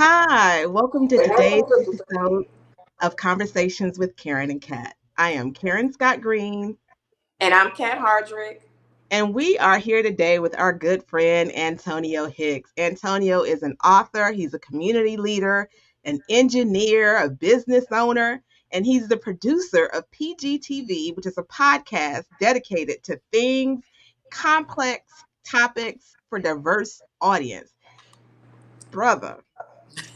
Hi, welcome to today's episode of Conversations with Karen and Kat. I am Karen Scott Green, And I'm Kat Hardrick. and we are here today with our good friend Antonio Hicks. Antonio is an author, he's a community leader, an engineer, a business owner, and he's the producer of PGTV, which is a podcast dedicated to things, complex topics for diverse audience. Brother.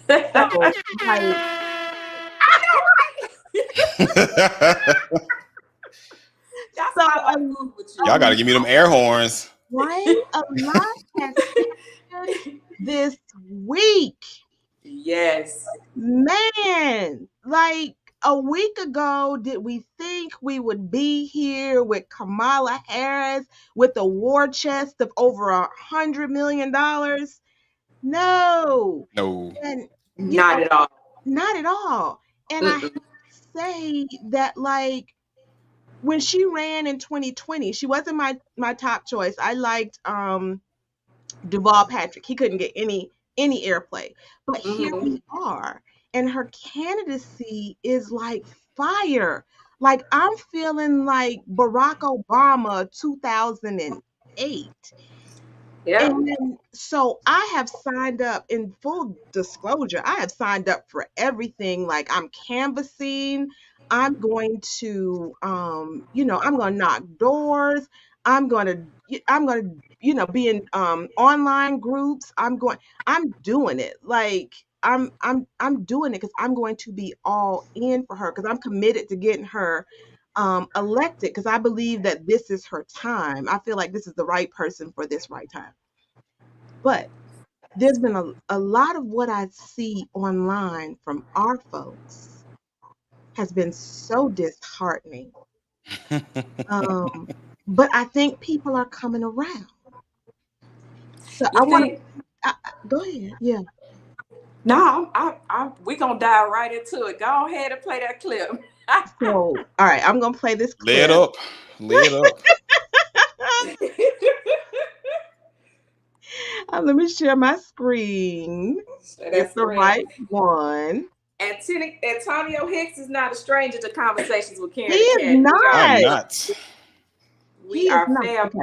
So, like, That's So, why I moved with you. Y'all got to give me them air horns. right? A lot has happened this week. Yes. Man, like a week ago, did we think we would be here with Kamala Harris with a war chest of over $100 million? No. No. And Not at all. not at all. And I have to say that, like, when she ran in 2020, she wasn't my top choice. I liked Duval Patrick. He couldn't get any airplay. But here we are. And her candidacy is like fire. Like, I'm feeling like Barack Obama 2008. Yeah. And so I have signed up, in full disclosure, I have signed up for everything. Like, I'm canvassing, I'm going to I'm going to knock doors, I'm going to be in online groups. I'm doing it. Like, I'm doing it because I'm going to be all in for her, because I'm committed to getting her elected, because I believe that this is her time. I feel like this is the right person for this right time. But there's been a lot of what I see online from our folks has been so disheartening. But I think people are coming around. So I want to go ahead. Yeah. No, we gonna dive right into it. Go ahead and play that clip. So, all right, I'm gonna play this clip. Lay it up. Let me share my screen. It's the right one. Antonio Hicks is not a stranger to conversations with Karen. He is not. I'm not. We are family. Okay.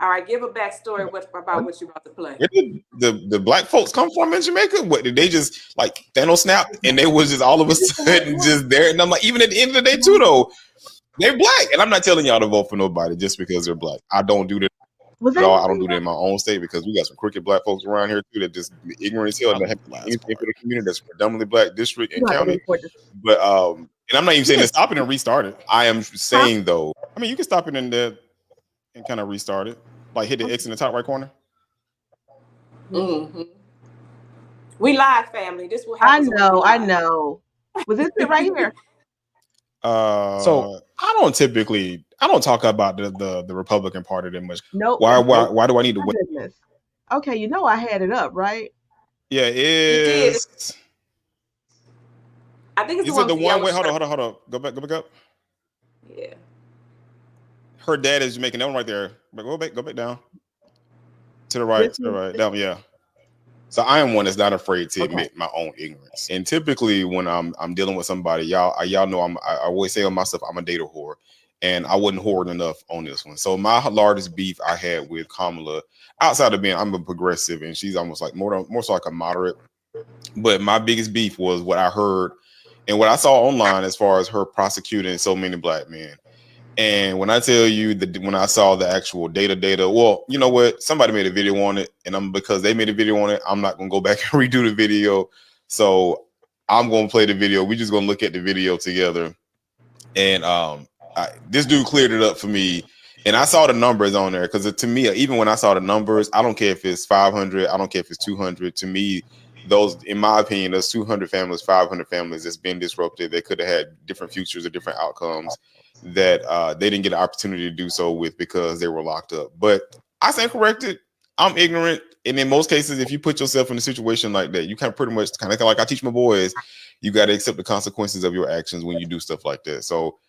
All right, give a backstory about what you're about to play. Where did the black folks come from in Jamaica? What did they just like Thanos snap and they was just all of a sudden just there? And I'm like, even at the end of the day too, though, they're black. And I'm not telling y'all to vote for nobody just because they're black. I don't do that at all. I don't do that in my own state, because we got some crooked black folks around here too that just ignorant as hell and don't have anything for the community that's predominantly black district and county. But and I'm not even saying to stop it and restart it. I am saying though, I mean, you can stop it and kind of restart it. Like hit the X in the top right corner. Mm-hmm. We live, family. This will happen. I know. Was this it right here? So I don't talk about the Republican Party that much. Nope. Why do I need to wait? Okay, you know I had it up, right? Yeah, it is. I think it's the one. Wait, hold on. Go back up. Yeah. Her dad is Jamaican. That one right there. Go back down. To the right. Down. Yeah. So I am one that's not afraid to admit my own ignorance. And typically when I'm dealing with somebody, y'all know I always say on myself, I'm a data whore, and I wasn't whoring enough on this one. So my largest beef I had with Kamala, outside of being I'm a progressive and she's almost like more so like a moderate, but my biggest beef was what I heard and what I saw online as far as her prosecuting so many black men. And when I tell you that when I saw the actual data, well, you know what? Somebody made a video on it, and because they made a video on it, I'm not gonna go back and redo the video. So I'm gonna play the video. We're just gonna look at the video together. And this dude cleared it up for me. And I saw the numbers on there, because to me, even when I saw the numbers, I don't care if it's 500, I don't care if it's 200. To me, those, in my opinion, those 200 families, 500 families that's been disrupted, they could have had different futures or different outcomes that they didn't get an opportunity to do so with because they were locked up. But I stand corrected. I'm ignorant. And in most cases, if you put yourself in a situation like that, you can pretty much kind of like I teach my boys, you got to accept the consequences of your actions when you do stuff like that. So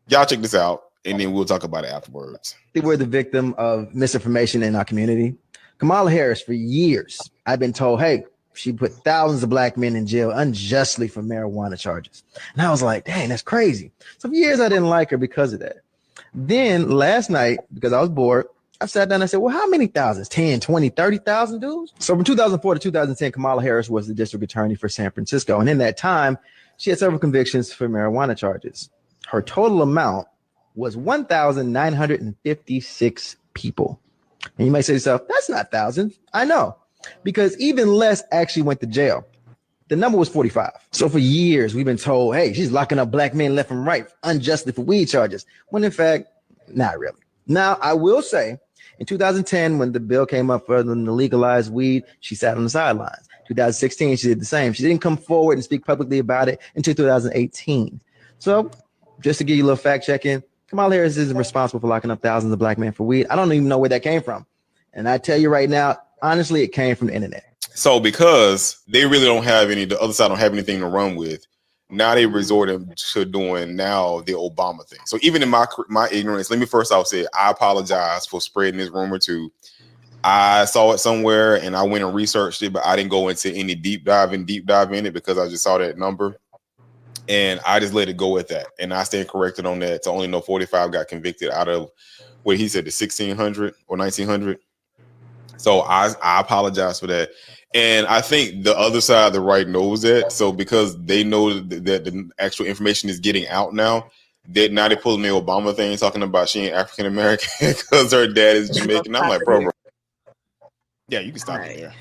y'all check this out, and then we'll talk about it afterwards. We're the victim of misinformation in our community. Kamala Harris, for years, I've been told, hey, she put thousands of black men in jail unjustly for marijuana charges. And I was like, dang, that's crazy. So for years I didn't like her because of that. Then last night, because I was bored, I sat down and I said, well, how many thousands? 10, 20, 30,000 dudes? So from 2004 to 2010, Kamala Harris was the district attorney for San Francisco. And in that time, she had several convictions for marijuana charges. Her total amount was 1,956 people. And you might say to yourself, that's not thousands. I know, because even less actually went to jail. The number was 45. So for years, we've been told, hey, she's locking up black men left and right unjustly for weed charges, when in fact, not really. Now, I will say, in 2010, when the bill came up for the legalized weed, she sat on the sidelines. 2016, she did the same. She didn't come forward and speak publicly about it until 2018. So just to give you a little fact checking, Kamala Harris isn't responsible for locking up thousands of black men for weed. I don't even know where that came from. And I tell you right now, honestly, it came from the internet. So because they really don't have the other side don't have anything to run with, now they resorted to doing now the Obama thing. So even in my ignorance, let me first off say I apologize for spreading this rumor too. I saw it somewhere and I went and researched it, but I didn't go into any deep dive in it because I just saw that number. And I just let it go with that. And I stand corrected on that. So only know 45 got convicted out of what he said, the 1,600 or 1,900. So I apologize for that. And I think the other side, the right, knows that. So because they know that the actual information is getting out now, now they're pulling the Obama thing, talking about she ain't African American because her dad is Jamaican. I'm like, bro. Yeah, you can stop it there.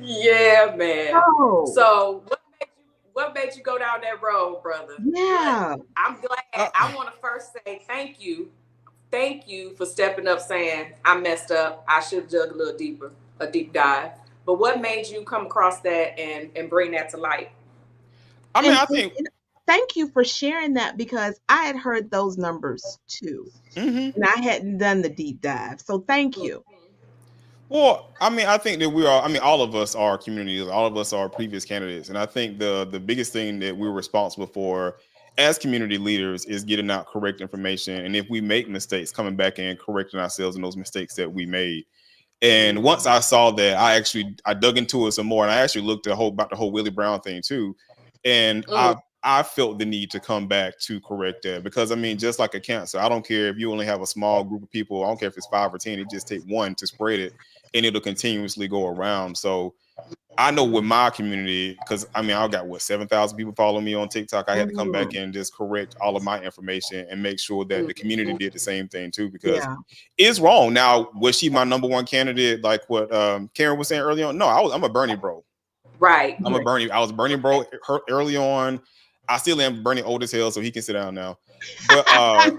Yeah, man. Oh. So what made you go down that road, brother? Yeah. But I'm glad. I want to first say thank you. Thank you for stepping up, saying I messed up. I should have dug a little deeper, a deep dive. But what made you come across that and bring that to light? I mean, I think. Thank you for sharing that, because I had heard those numbers too, and I hadn't done the deep dive. So thank you. Well, I mean, I think that all of us are communities, all of us are previous candidates. And I think the biggest thing that we're responsible for as community leaders is getting out correct information. And if we make mistakes, coming back and correcting ourselves in those mistakes that we made. And once I saw that, I dug into it some more, and I actually looked about the whole Willie Brown thing too. And I felt the need to come back to correct that, because I mean, just like a cancer, I don't care if you only have a small group of people. I don't care if it's 5 or 10. It just takes one to spread it, and it'll continuously go around. So I know with my community, because I mean, I've got 7,000 people following me on TikTok. I had to come back and just correct all of my information and make sure that the community did the same thing too, because it's wrong. Now, was she my number one candidate, like what Karen was saying early on? No, I'm a Bernie bro. Right. I was Bernie bro early on. I still am Bernie old as hell, so he can sit down now. But I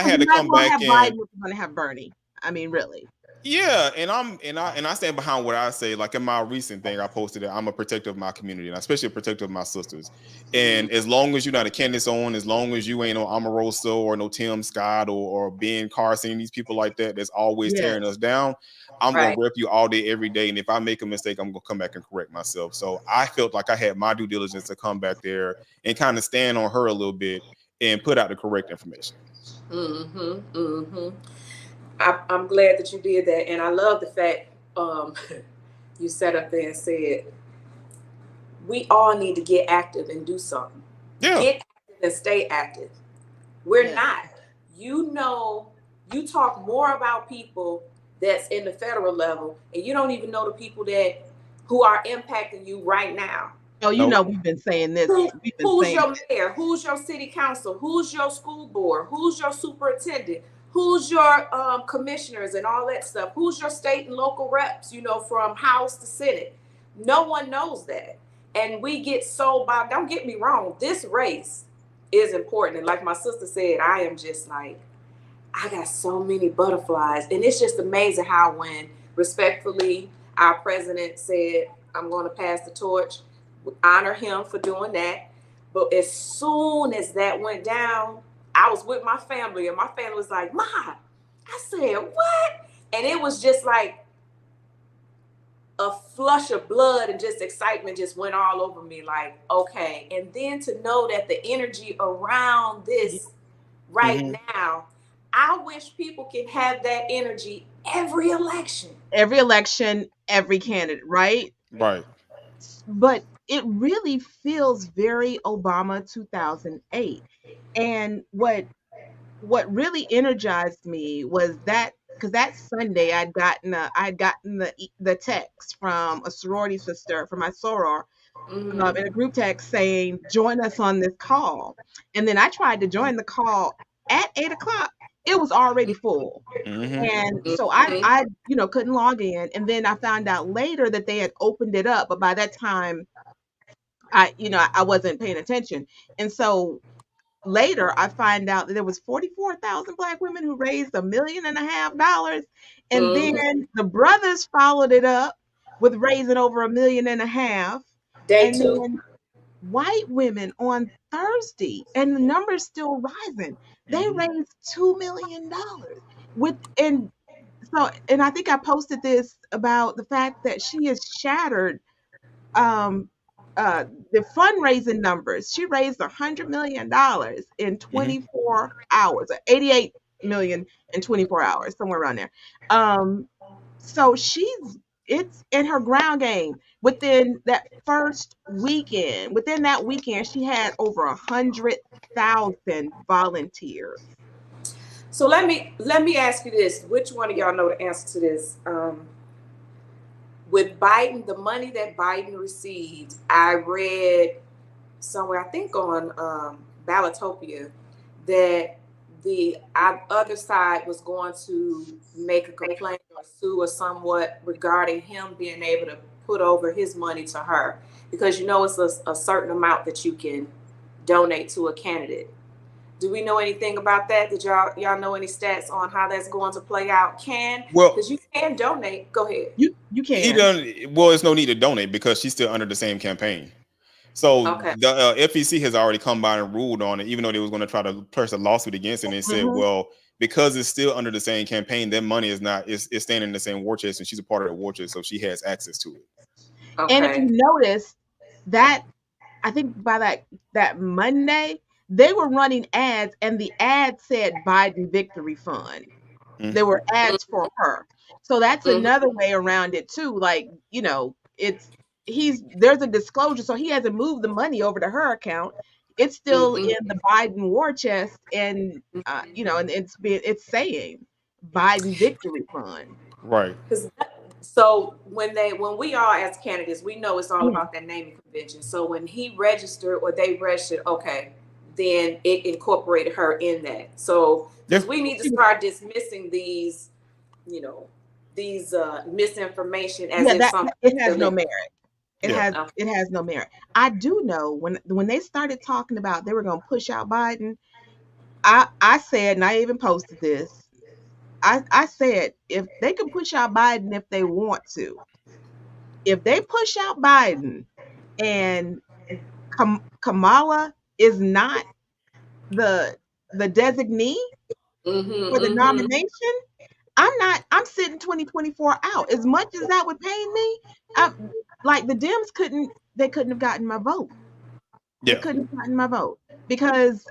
had to come back and we're gonna have Bernie. I mean, really. Yeah, and I stand behind what I say. Like in my recent thing, I posted that I'm a protector of my community, and especially a protector of my sisters. And as long as you're not a Candace Owen, as long as you ain't no Omarosa or no Tim Scott or Ben Carson, these people like that that's always tearing us down, I'm gonna rep you all day, every day. And if I make a mistake, I'm gonna come back and correct myself. So I felt like I had my due diligence to come back there and kind of stand on her a little bit and put out the correct information. I'm glad that you did that, and I love the fact you sat up there and said we all need to get active and do something. Yeah. Get active and stay active. We're not. You talk more about people that's in the federal level, and you don't even know the people who are impacting you right now. Oh, we've been saying this. Who's your mayor? Who's your city council? Who's your school board? Who's your superintendent? Who's your commissioners and all that stuff? Who's your state and local reps, from House to Senate? No one knows that. And we get so bogged. Don't get me wrong. This race is important. And like my sister said, I am just like, I got so many butterflies. And it's just amazing how when respectfully our president said, I'm going to pass the torch, we honor him for doing that. But as soon as that went down, I was with my family, and my family was like, Ma, I said, what? And it was just like a flush of blood and just excitement just went all over me, like, okay. And then to know that the energy around this right now, I wish people can have that energy every election. every candidate, right? Right. But it really feels very Obama 2008. And what really energized me was that because that Sunday I'd gotten the text from a sorority sister from my soror in a group text saying, join us on this call. And then I tried to join the call at 8 o'clock. It was already full. And so I couldn't log in. And then I found out later that they had opened it up, but by that time I wasn't paying attention. And so later I find out that there was 44,000 Black women who raised $1.5 million. And then the brothers followed it up with raising over $1.5 million. Day And two. then white women on Thursday, and the number's still rising. They raised $2 million with, and I think I posted this about the fact that she has shattered um the fundraising numbers. She raised $100 million in 24 hours, or 88 million in 24 hours, somewhere around there. So it's in her ground game. Within that weekend, she had over 100,000 volunteers. So let me ask you this: which one of y'all know the answer to this? With Biden, the money that Biden received, I read somewhere, I think on Ballotopia, that the other side was going to make a complaint or sue or somewhat regarding him being able to put over his money to her, because it's a certain amount that you can donate to a candidate. Do we know anything about that? Did y'all know any stats on how that's going to play out? Because you can donate. Go ahead. You can. He done well. It's no need to donate because she's still under the same campaign. So the FEC has already come by and ruled on it, even though they was going to try to press a lawsuit against it. And they said, well, because it's still under the same campaign, their money is staying in the same war chest, and she's a part of the war chest, so she has access to it. Okay. And if you notice that, I think by that Monday, they were running ads, and the ad said Biden Victory Fund. There were ads for her. So that's another way around it too. Like, there's a disclosure. So he hasn't moved the money over to her account. It's still in the Biden war chest, and and it's saying Biden Victory Fund. Right. So when we all as candidates, we know it's all about that naming convention. So when he registered or they registered, okay, then it incorporated her in that. So we need to start dismissing these, misinformation as if something. It has no merit. It has no merit. I do know when they started talking about they were going to push out Biden, I said, and I even posted this, I said, if they can push out Biden if they want to, if they push out Biden and Kamala is not the designee for the nomination, I'm sitting 2024 out. As much as that would pain me, like the Dems couldn't have gotten my vote. They couldn't have gotten my vote because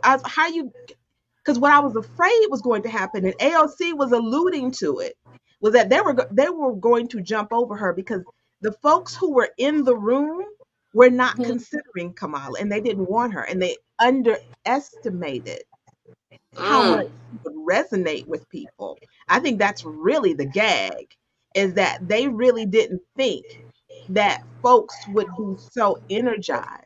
because what I was afraid was going to happen, and AOC was alluding to it, was that they were going to jump over her because the folks who were in the room were not considering Kamala, and they didn't want her, and they underestimated how much it would resonate with people. I think that's really the gag, is that they really didn't think that folks would be so energized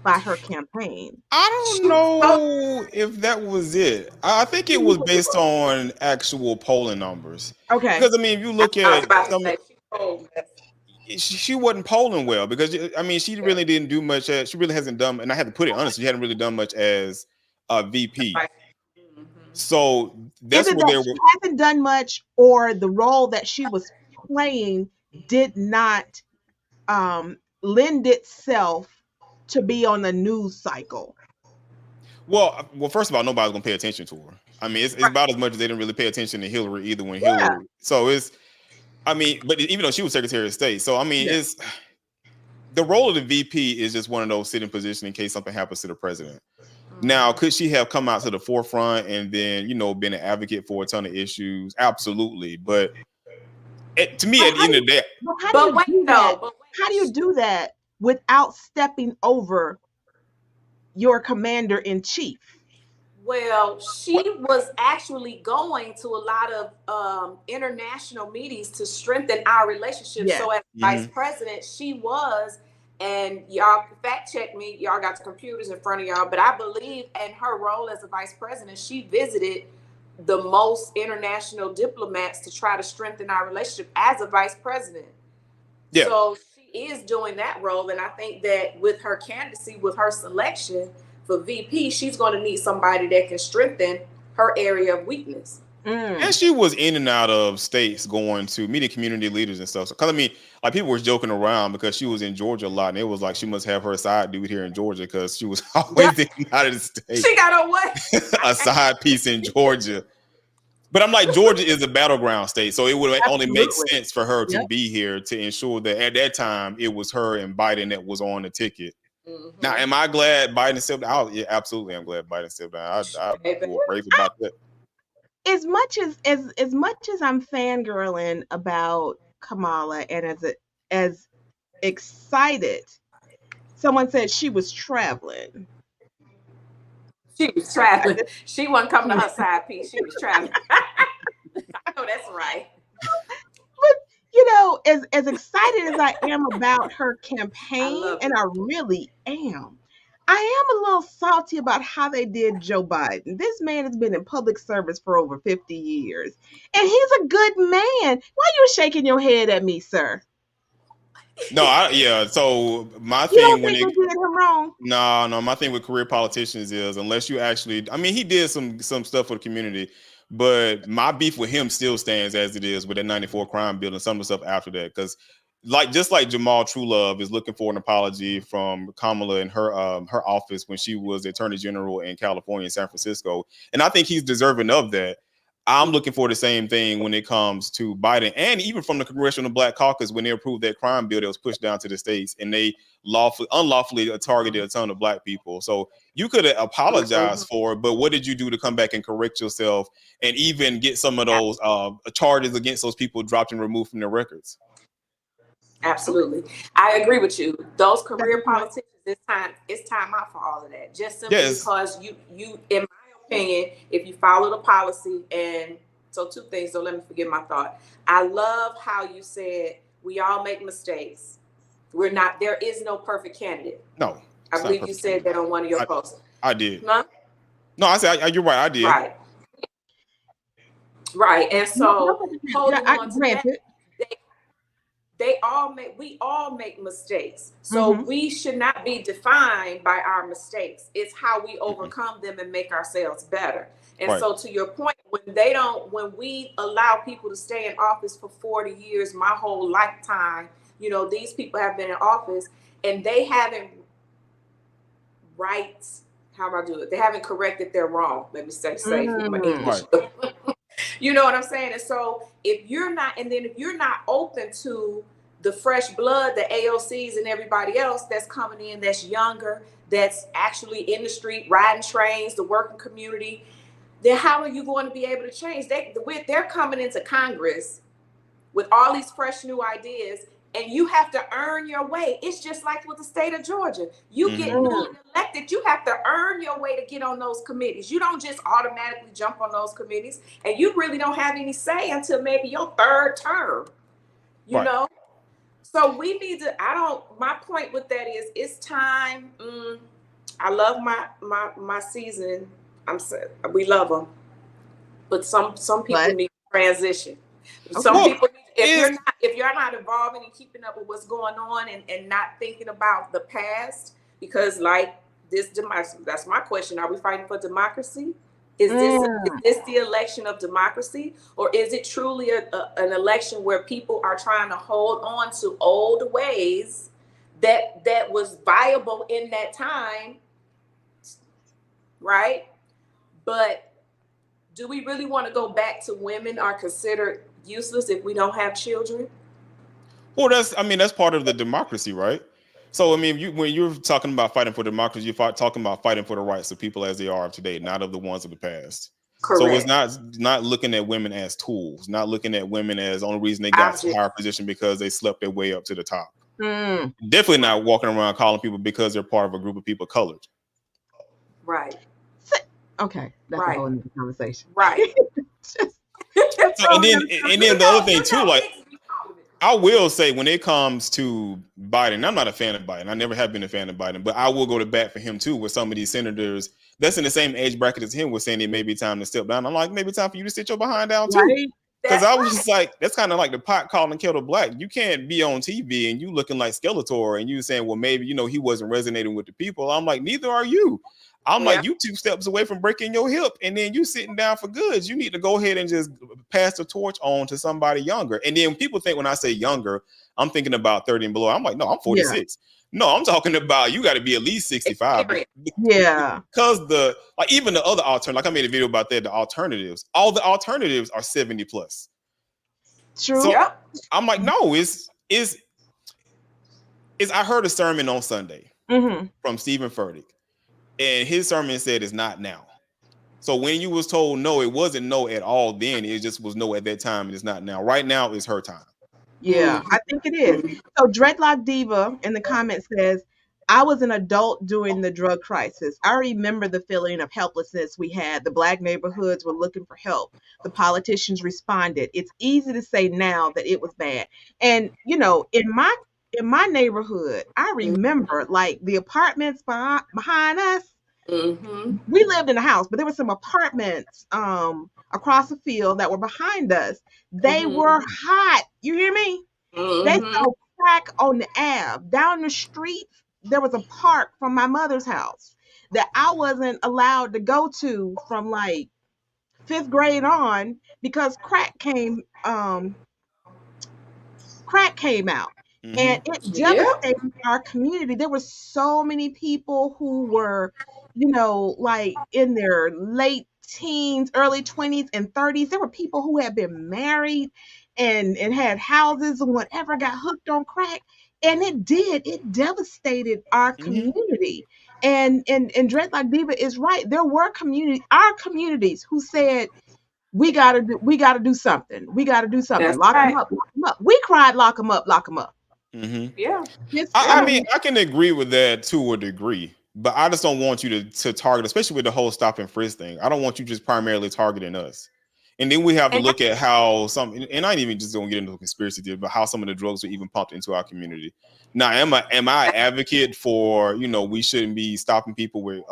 by her campaign. I don't know if that was it. I think it was based on actual polling numbers. Okay. Because if you look at she wasn't polling well, because she really didn't do much. She really hasn't done, and I had to put it honestly, she hadn't really done much as a VP. So that's what she hasn't done much, or the role that she was playing did not lend itself to be on the news cycle. Well, first of all, nobody's gonna pay attention to her. It's about as much as they didn't really pay attention to Hillary either when Hillary. So it's, but even though she was Secretary of State, so it's the role of the VP is just one of those sitting positions in case something happens to the president. Now, could she have come out to the forefront and then, been an advocate for a ton of issues? Absolutely. But To me, at the end of the day, But how do But you wait, do though. that? But How do wait. you do that without stepping over your commander in chief? Well, she was actually going to a lot of international meetings to strengthen our relationship. Yes. So, as vice president, she was, and y'all fact check me, y'all got the computers in front of y'all, but I believe in her role as a vice president, she visited the most international diplomats to try to strengthen our relationship as a vice president. yeah. So she is doing that role. And I think that with her candidacy, with her selection for VP, she's going to need somebody that can strengthen her area of weakness. And she was in and out of states going to meeting community leaders and stuff. So, cause I mean, like people were joking around because she was in Georgia a lot, and it was like she must have her side dude here in Georgia because she was always in and out of the state. She got a what? A side piece in Georgia. But I'm like, Georgia is a battleground state, so it would only make sense for her to be here to ensure that at that time it was her and Biden that was on the ticket. Now, am I glad Biden stepped out? Yeah, absolutely. I'm glad Biden stepped out. I feel brave about that. As much as I'm fangirling about Kamala and as excited, someone said she was traveling. She was traveling. She wasn't coming to her side piece. She was traveling. I know that's right. But you know, as excited as I am about her campaign, and I really am, I am a little salty about how they did Joe Biden. This man has been in public service for over 50 years, and he's a good man. Why are you shaking your head at me, sir? No, yeah. So my You thing don't when think they did him wrong? no, my thing with career politicians is unless you actually, I mean, he did some stuff for the community, but my beef with him still stands as it is with that 94 crime bill and some of the stuff after that. Because just like Jamal Truelove is looking for an apology from Kamala in her office when she was Attorney General in California and San Francisco, and I think he's deserving of that. I'm looking for the same thing when it comes to Biden, and even from the Congressional Black Caucus when they approved that crime bill that was pushed down to the states, and they unlawfully targeted a ton of Black people. So you could have apologized for it, but what did you do to come back and correct yourself and even get some of those charges against those people dropped and removed from their records? Absolutely, I agree with you. Those career politicians, it's time out for all of that. Just simply because you, in my opinion, if you follow the policy, and so two things. So let me forget my thought. I love how you said we all make mistakes. We're not. There is no perfect candidate. No, I believe you said that on one of your posts. I did. Huh? No, I said you're right. I did. Right, and so holding on to that. We all make mistakes. So we should not be defined by our mistakes. It's how we overcome them and make ourselves better. And so to your point, when we allow people to stay in office for 40 years, my whole lifetime, you know, these people have been in office and they haven't they haven't corrected their wrong. Let me say safe with my English. You know what I'm saying? And so if you're not open to the fresh blood, the AOCs and everybody else that's coming in, that's younger, that's actually in the street, riding trains, the working community, then how are you going to be able to change? They're coming into Congress with all these fresh new ideas, and you have to earn your way. It's just like with the state of Georgia. You get elected, you have to earn your way to get on those committees. You don't just automatically jump on those committees, and you really don't have any say until maybe your third term, you know? So we need to, my point with that is it's time. I love my season. We love them, but some people need to transition. Some people need, if you're not evolving and keeping up with what's going on and not thinking about the past, because like that's my question. Are we fighting for democracy? Is this the election of democracy, or is it truly an election where people are trying to hold on to old ways that was viable in that time, right? But do we really want to go back to women are considered useless if we don't have children? Well, that's part of the democracy, right? So, I mean, when you're talking about fighting for democracy, you're talking about fighting for the rights of people as they are today, not of the ones of the past. So it's Correct. not looking at women as tools, not looking at women as the only reason they got to a higher position because they slept their way up to the top. Definitely not walking around calling people because they're part of a group of people colored. Right. Okay, that's a whole other conversation. Right. So, and then the other thing too, like I will say when it comes to Biden, I'm not a fan of Biden. I never have been a fan of Biden, but I will go to bat for him too with some of these senators that's in the same age bracket as him was saying it may be time to step down. I'm like, maybe time for you to sit your behind down too. Right. Because I was just like, that's kind of like the pot calling kettle black. You can't be on TV and you looking like Skeletor and you saying, well, maybe, he wasn't resonating with the people. I'm like, neither are you. I'm like, you 2 steps away from breaking your hip and then you sitting down for goods. You need to go ahead and just pass the torch on to somebody younger. And then people think when I say younger, I'm thinking about 30 and below. I'm like, no, I'm 46. Yeah. No, I'm talking about you got to be at least 65. Yeah. Because even the other alternative, like I made a video about that, the alternatives, all the alternatives are 70 plus. True. So I'm like, no, it's I heard a sermon on Sunday from Stephen Furtick. And his sermon said it's not now. So when you was told no, it wasn't no at all then. It just was no at that time. And it's not now. Right now is her time. Yeah, I think it is. So Dreadlock Diva in the comments says, I was an adult during the drug crisis. I remember the feeling of helplessness we had. The Black neighborhoods were looking for help. The politicians responded. It's easy to say now that it was bad. And, in my neighborhood, I remember like the apartments behind us. We lived in a house, but there were some apartments across the field that were behind us. They were hot. You hear me? They sold crack on the Ave. Down the street, there was a park from my mother's house that I wasn't allowed to go to from like 5th grade on because crack came out. And it devastated our community. There were so many people who were, like in their late teens, early 20s and 30s. There were people who had been married and had houses and whatever, got hooked on crack. And it devastated our community. And Dreadlock Diva is right. There were our communities who said, we gotta do something. We gotta do something. That's lock right. them up, lock them up. We cried, lock them up, lock them up. Yeah. I mean, I can agree with that to a degree, but I just don't want you to target, especially with the whole stop and frisk thing. I don't want you just primarily targeting us. And then we have to look at how and I ain't even just gonna get into a conspiracy theory, but how some of the drugs are even pumped into our community. Now, am I an advocate for, we shouldn't be stopping people with,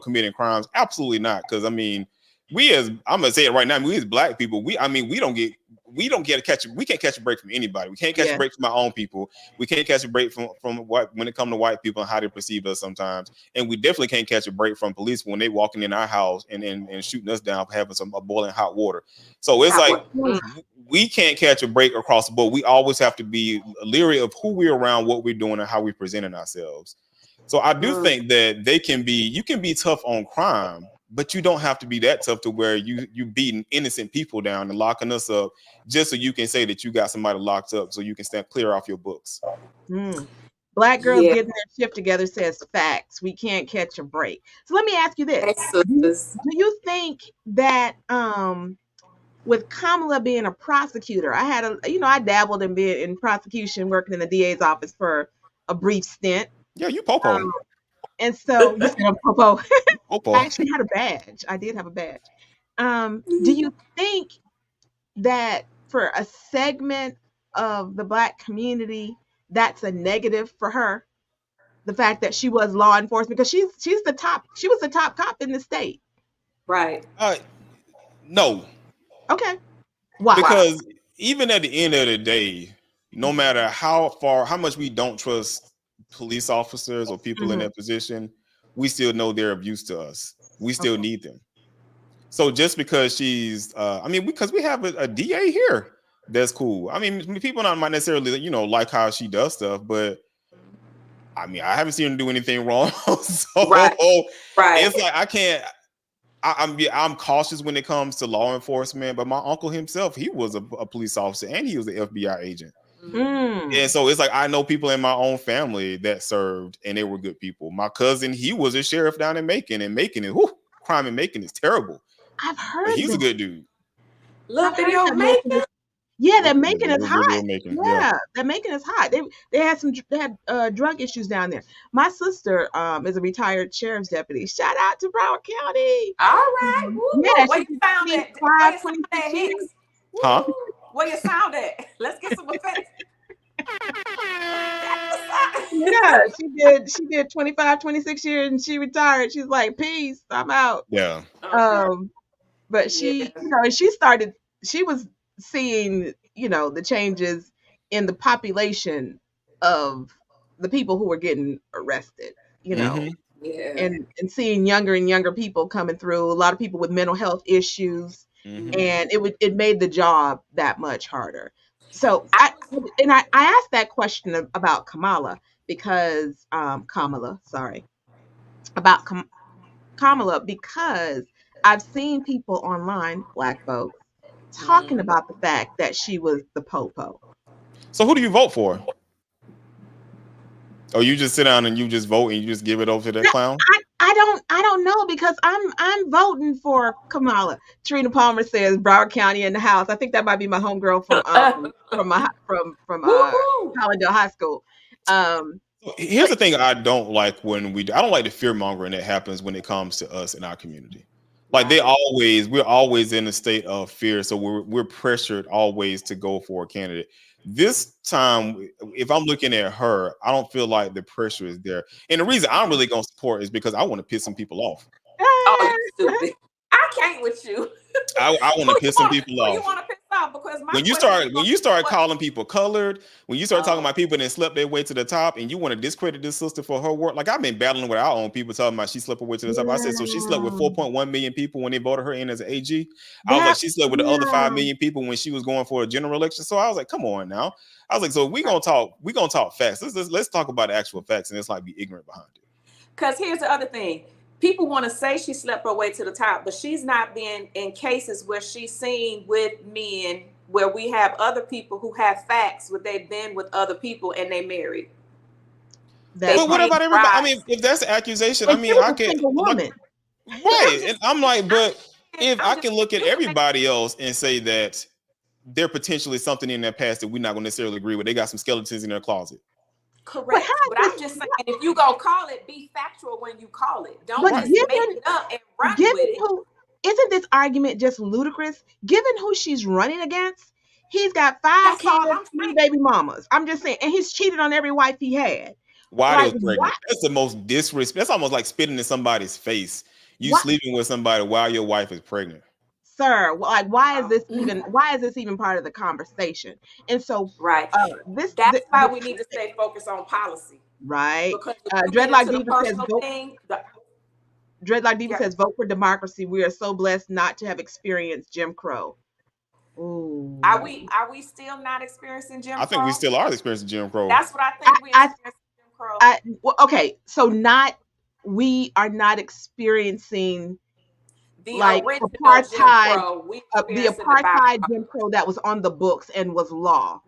committing crimes? Absolutely not. Because I mean, I'm gonna say it right now. We as Black people, we can't catch a break from anybody. We can't catch a break from our own people. We can't catch a break from what when it comes to white people and how they perceive us sometimes. And we definitely can't catch a break from police when they walking in our house and shooting us down for having some boiling hot water. So it's like we can't catch a break across the board. We always have to be leery of who we're around, what we're doing, and how we're presenting ourselves. So I do think that you can be tough on crime, but you don't have to be that tough to where you beating innocent people down and locking us up just so you can say that you got somebody locked up so you can stand clear off your books. Black girls getting their shift together says facts. We can't catch a break. So let me ask you this. Do you think that with Kamala being a prosecutor, I dabbled in being in prosecution, working in the DA's office for a brief stint. Yeah, you popo. And so you said I'm popo. Popo. I actually had a badge. I did have a badge. Do you think that for a segment of the Black community, that's a negative for her? The fact that she was law enforcement, because she was the top cop in the state. Right. No. Okay. Why? Because even at the end of the day, no matter how much we don't trust police officers or people in that position, we still know they're of use to us. We still need them. So just because she's, because we have a DA here, that's cool. I mean, people might necessarily, like how she does stuff, but I mean, I haven't seen her do anything wrong. So it's like I'm cautious when it comes to law enforcement. But my uncle himself, he was a police officer and he was an FBI agent. And so it's like I know people in my own family that served and they were good people. My cousin, he was a sheriff down in Macon, and Macon is crime in Macon is terrible. I've But heard he's a that. good dude. Little I've heard video that making. yeah, that Macon is hot. Video making. Yeah, that Macon is hot. They had drug issues down there. My sister is a retired sheriff's deputy. Shout out to Broward County. All right. Woo, Yeah, woo. Where she you did found that? 25, 26 years. Hicks? Huh? Where you sound at? Let's get some effects. Yeah, she did 25, 26 years and she retired. She's like, peace, I'm out. Yeah. Okay. But Yeah. and she was seeing, the changes in the population of the people who were getting arrested, Mhm. Yeah. and seeing younger and younger people coming through, a lot of people with mental health issues, Mhm. and it made the job that much harder. So I asked that question about Kamala because about Kamala because I've seen people online, black folks, talking about the fact that she was the popo. So who do you vote for? Or you just sit down and you just vote and you just give it over to that clown? I don't know because I'm voting for Kamala. Trina Palmer says Broward County in the house. I think that might be my homegirl from Collindale High School. Here's the thing I don't like I don't like the fear mongering that happens when it comes to us in our community. Like we're always in a state of fear, so we're pressured always to go for a candidate. This time, if I'm looking at her, I don't feel like the pressure is there. And the reason I'm really gonna support is because I want to piss some people off. Oh, you stupid. I can't with you. I want to piss some people off. You want to piss off because when you start calling people colored, when you start talking about people that slept their way to the top, and you want to discredit this sister for her work, like I've been battling with our own people talking about she slept her way to the top. I said, so she slept with 4.1 million people when they voted her in as an AG. I was like, she slept with the other 5 million people when she was going for a general election. So I was like, come on now. I was like, so we're gonna talk facts. Let's talk about actual facts, and let's like be ignorant behind it. Because here's the other thing. People want to say she slept her way to the top, but she's not been in cases where she's seen with men where we have other people who have facts where they've been with other people and they married. But what about everybody? I mean, if that's the accusation, I mean, I can right. And I'm like, but if I can look at everybody else and say that they're potentially something in their past that we're not going to necessarily agree with, they got some skeletons in their closet. Correct, but I'm just saying, if you gonna call it, be factual when you call it. Don't just make it up and run with it. Isn't this argument just ludicrous? Given who she's running against, he's got 5 kids, 3 baby mamas. I'm just saying, and he's cheated on every wife he had. Why they was pregnant? That's the most disrespect. That's almost like spitting in somebody's face. You sleeping with somebody while your wife is pregnant. Sir, like why is this even part of the conversation? And so that's why we need to stay focused on policy. Right. Because Dreadlock Diva says vote for democracy. We are so blessed not to have experienced Jim Crow. Ooh. Are we still not experiencing Jim Crow? I think we still are experiencing Jim Crow. That's what I think we experiencing Jim Crow. Okay, so we are not experiencing the apartheid, the apartheid Jim Crow that was on the books and was law.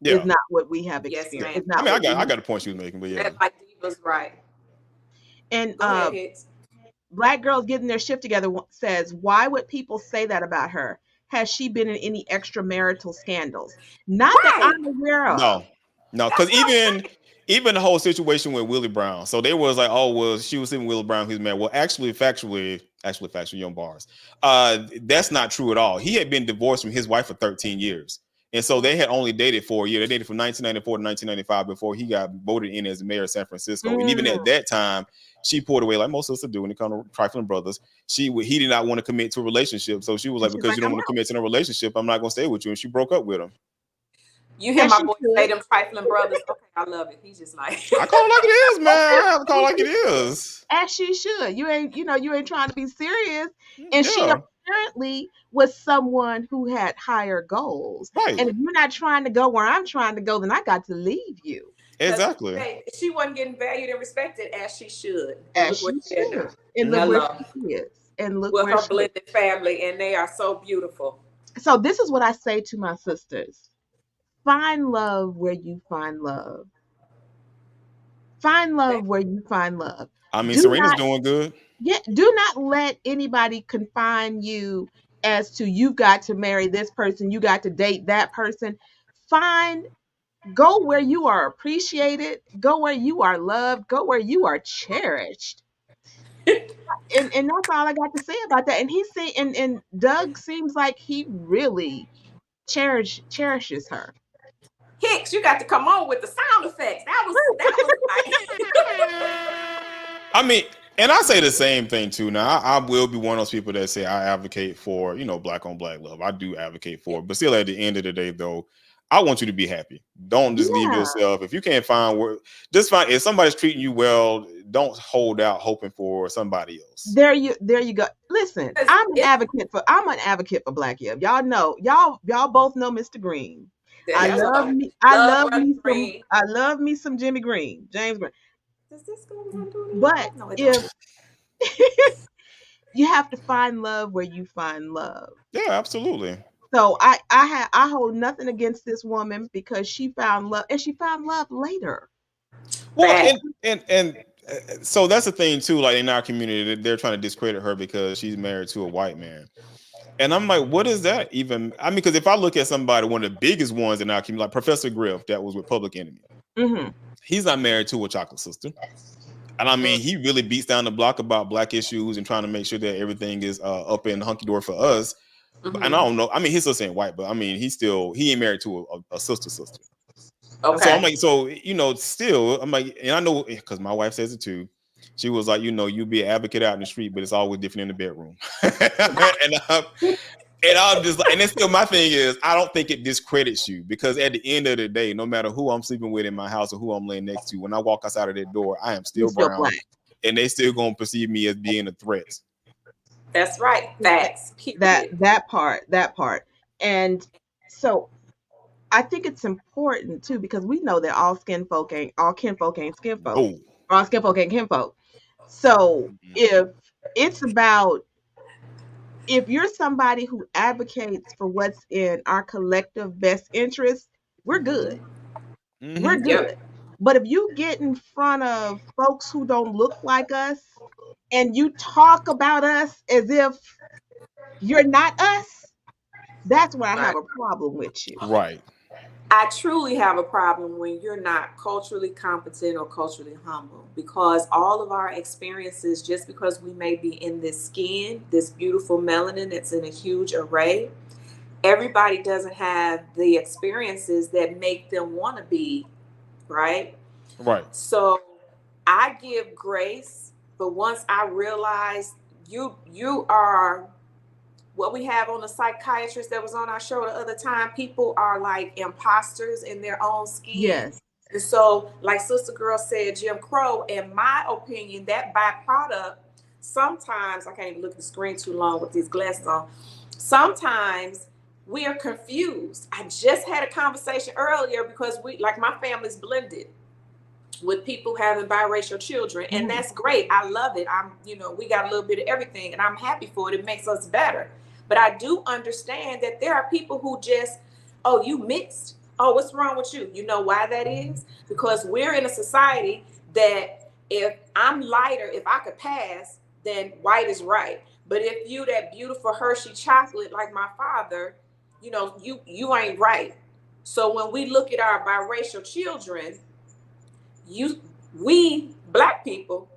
Is not what we have experienced. I mean, I got a point she was making, but yeah, like Diva's right. And Black Girls Getting Their Shift Together says, why would people say that about her? Has she been in any extramarital scandals? Not that I'm aware of. No, because even the whole situation with Willie Brown. So they was like, oh, well, she was seeing Willie Brown, who's married. Well, factually, young bars. That's not true at all. He had been divorced from his wife for 13 years. And so they had only dated for a year. They dated from 1994 to 1995 before he got voted in as the mayor of San Francisco. And even at that time, she poured away like most of us do when it comes to trifling brothers. He did not want to commit to a relationship. So she was like, because you don't want to commit to a relationship, I'm not going to stay with you. And she broke up with him. You hear my boy say them trifling brothers. Okay, I love it. He's just like I call it like it is, man. I have to call it like it is. As she should. You ain't trying to be serious. And she apparently was someone who had higher goals. Right. And if you're not trying to go where I'm trying to go, then I got to leave you. Exactly. She wasn't getting valued and respected as she should. As she should. And look where she is. And look with her blended family, and they are so beautiful. So this is what I say to my sisters. Find love where you find love. Find love where you find love. I mean, Serena's doing good. Yeah, do not let anybody confine you as to you've got to marry this person, you got to date that person. Find Go where you are appreciated, go where you are loved, go where you are cherished. And that's all I got to say about that. And he say and Doug seems like he really cherishes her. Hicks, you got to come on with the sound effects. That was like I mean, and I say the same thing too. Now, I will be one of those people that say I advocate for, black on black love. I do advocate for it, but still, at the end of the day, though, I want you to be happy. Don't just leave Yeah. yourself. If you can't find work, just find. If somebody's treating you well, don't hold out hoping for somebody else. There you go. Listen, I'm an advocate for black love. Y'all know, y'all both know Mr. Green. I love me some Jimmy Green, James Green. Is this going to But no, it if don't. you have to find love where you find love. Yeah, absolutely. So I hold nothing against this woman because she found love, and she found love later. Well, and so that's the thing too. Like in our community, they're trying to discredit her because she's married to a white man. And I'm like, what is that even? I mean, because if I look at somebody, one of the biggest ones in our community, like Professor Griff, that was with Public Enemy, he's not married to a chocolate sister. And I mean, he really beats down the block about black issues and trying to make sure that everything is up and hunky dory for us. And I don't know. I mean, he's still saying white, but I mean, he ain't married to a sister. Okay. So I'm like, still, I'm like, and I know because my wife says it too. She was like, you be an advocate out in the street, but it's always different in the bedroom. and I'm just like, and then still my thing is, I don't think it discredits you because at the end of the day, no matter who I'm sleeping with in my house or who I'm laying next to, when I walk outside of that door, I am still brown, black. And they still gonna perceive me as being a threat. That's right. That part. And so I think it's important too because we know that all kinfolk ain't skinfolk. Oh. All skinfolk ain't kinfolk. So if you're somebody who advocates for what's in our collective best interest, we're good. We're good. Yep. But if you get in front of folks who don't look like us and you talk about us as if you're not us, that's where I have a problem with you. Right. I truly have a problem when you're not culturally competent or culturally humble because all of our experiences, just because we may be in this skin, this beautiful melanin that's in a huge array, everybody doesn't have the experiences that make them want to be, right? Right. So I give grace, but once I realize you are what we have on the psychiatrist that was on our show the other time, people are like imposters in their own skin. Yes. And so, like Sister Girl said, Jim Crow, in my opinion, that byproduct, sometimes, I can't even look at the screen too long with these glasses on, sometimes we are confused. I just had a conversation earlier because my family's blended with people having biracial children, and that's great. I love it. We got a little bit of everything, and I'm happy for it. It makes us better. But I do understand that there are people who just, oh, you mixed. Oh, what's wrong with you? You know why that is? Because we're in a society that if I'm lighter, if I could pass, then white is right. But if you that beautiful Hershey chocolate like my father, you ain't right. So when we look at our biracial children, we black people,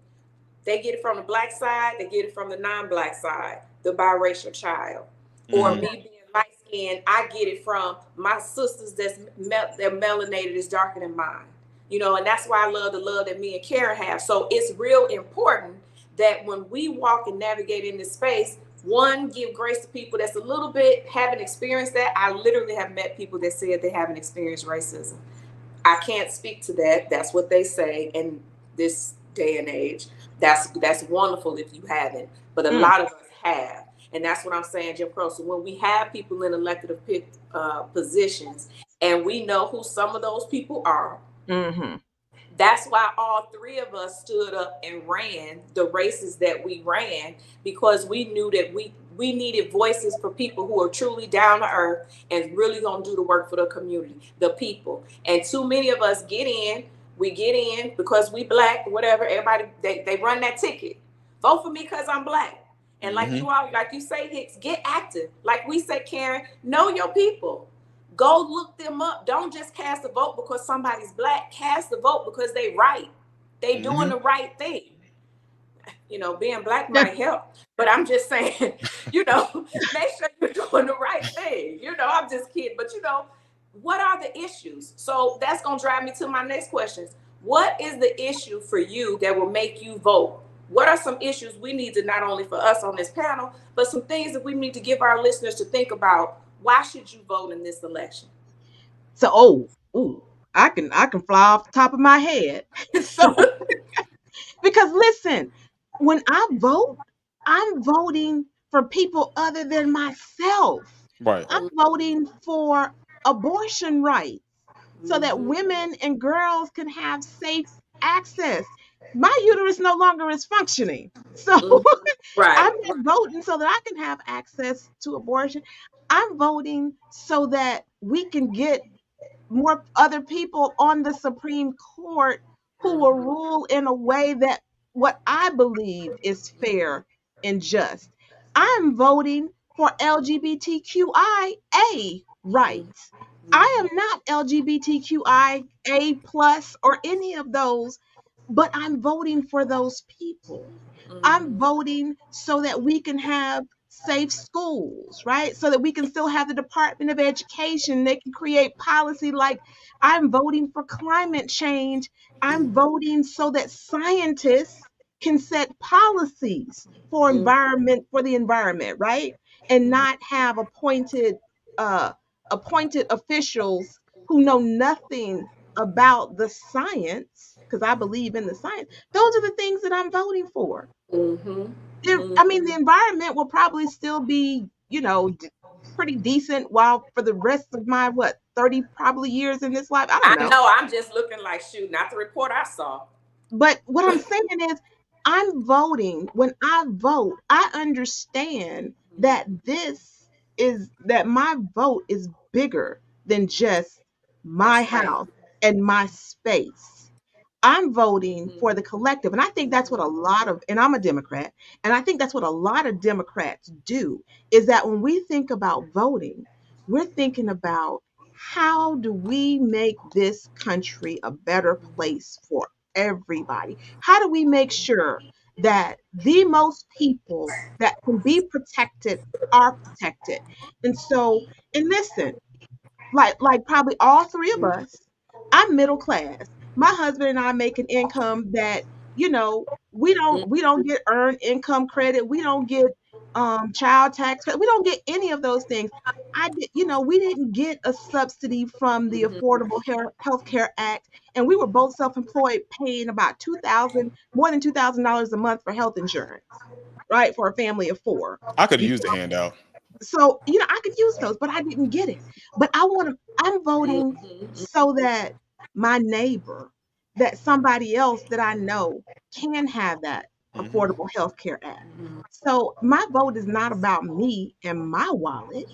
they get it from the black side, they get it from the non-black side, the biracial child. Or me being light skinned, I get it from my sisters their melanated is darker than mine. And that's why I love the love that me and Karen have. So it's real important that when we walk and navigate in this space, one, give grace to people that's a little bit haven't experienced that. I literally have met people that said they haven't experienced racism. I can't speak to that. That's what they say in this day and age. That's wonderful if you haven't, but a lot of us have. And that's what I'm saying, Jim Crow. So when we have people in elected positions and we know who some of those people are, that's why all three of us stood up and ran the races that we ran, because we knew that we needed voices for people who are truly down to earth and really gonna do the work for the community, the people. And too many of us we get in because we black, whatever, everybody, they run that ticket. Vote for me because I'm Black. And like you say, Hicks, get active. Like we say, Karen, know your people. Go look them up. Don't just cast a vote because somebody's Black. Cast a vote because they right. They doing the right thing. You know, being Black might help, but I'm just saying, you know, make sure you're doing the right thing. You know, I'm just kidding. But, you know, what are the issues? So that's going to drive me to my next questions. What is the issue for you that will make you vote? What are some issues we need to, not only for us on this panel, but some things that we need to give our listeners to think about? Why should you vote in this election? So, I can fly off the top of my head. So, because listen, when I vote, I'm voting for people other than myself. Right. I'm voting for abortion rights so that women and girls can have safe access. My uterus no longer is functioning. So I'm not voting so that I can have access to abortion. I'm voting so that we can get more other people on the Supreme Court who will rule in a way that what I believe is fair and just. I'm voting for LGBTQIA rights. I am not LGBTQIA plus or any of those, but I'm voting for those people. I'm voting so that we can have safe schools, right? So that we can still have the Department of Education. They can create policy. Like, I'm voting for climate change. I'm voting so that scientists can set policies for the environment, right? And not have appointed officials who know nothing about the science, because I believe in the science. Those are the things that I'm voting for. I mean, the environment will probably still be, you know, pretty decent while for the rest of my 30 probably years in this life. I don't know. I know, I'm just looking like, shoot, not the report I saw. But what I'm saying is, I'm voting. When I vote, I understand that my vote is bigger than just my house and my space. I'm voting for the collective. And I think that's what and I'm a Democrat, and I think that's what a lot of Democrats do, is that when we think about voting, we're thinking about how do we make this country a better place for everybody? How do we make sure that the most people that can be protected are protected? And so, and listen, like probably all three of us, I'm middle class. My husband and I make an income that, you know, we don't get earned income credit. We don't get child tax credit. We don't get any of those things. We didn't get a subsidy from the Affordable Health Care Act, and we were both self-employed, paying about more than $2,000 a month for health insurance, right, for a family of four. I could have used a handout. So, I could use those, but I didn't get it. But I'm voting so that my neighbor, that somebody else that I know can have that Affordable Health Care Act. So my vote is not about me and my wallet.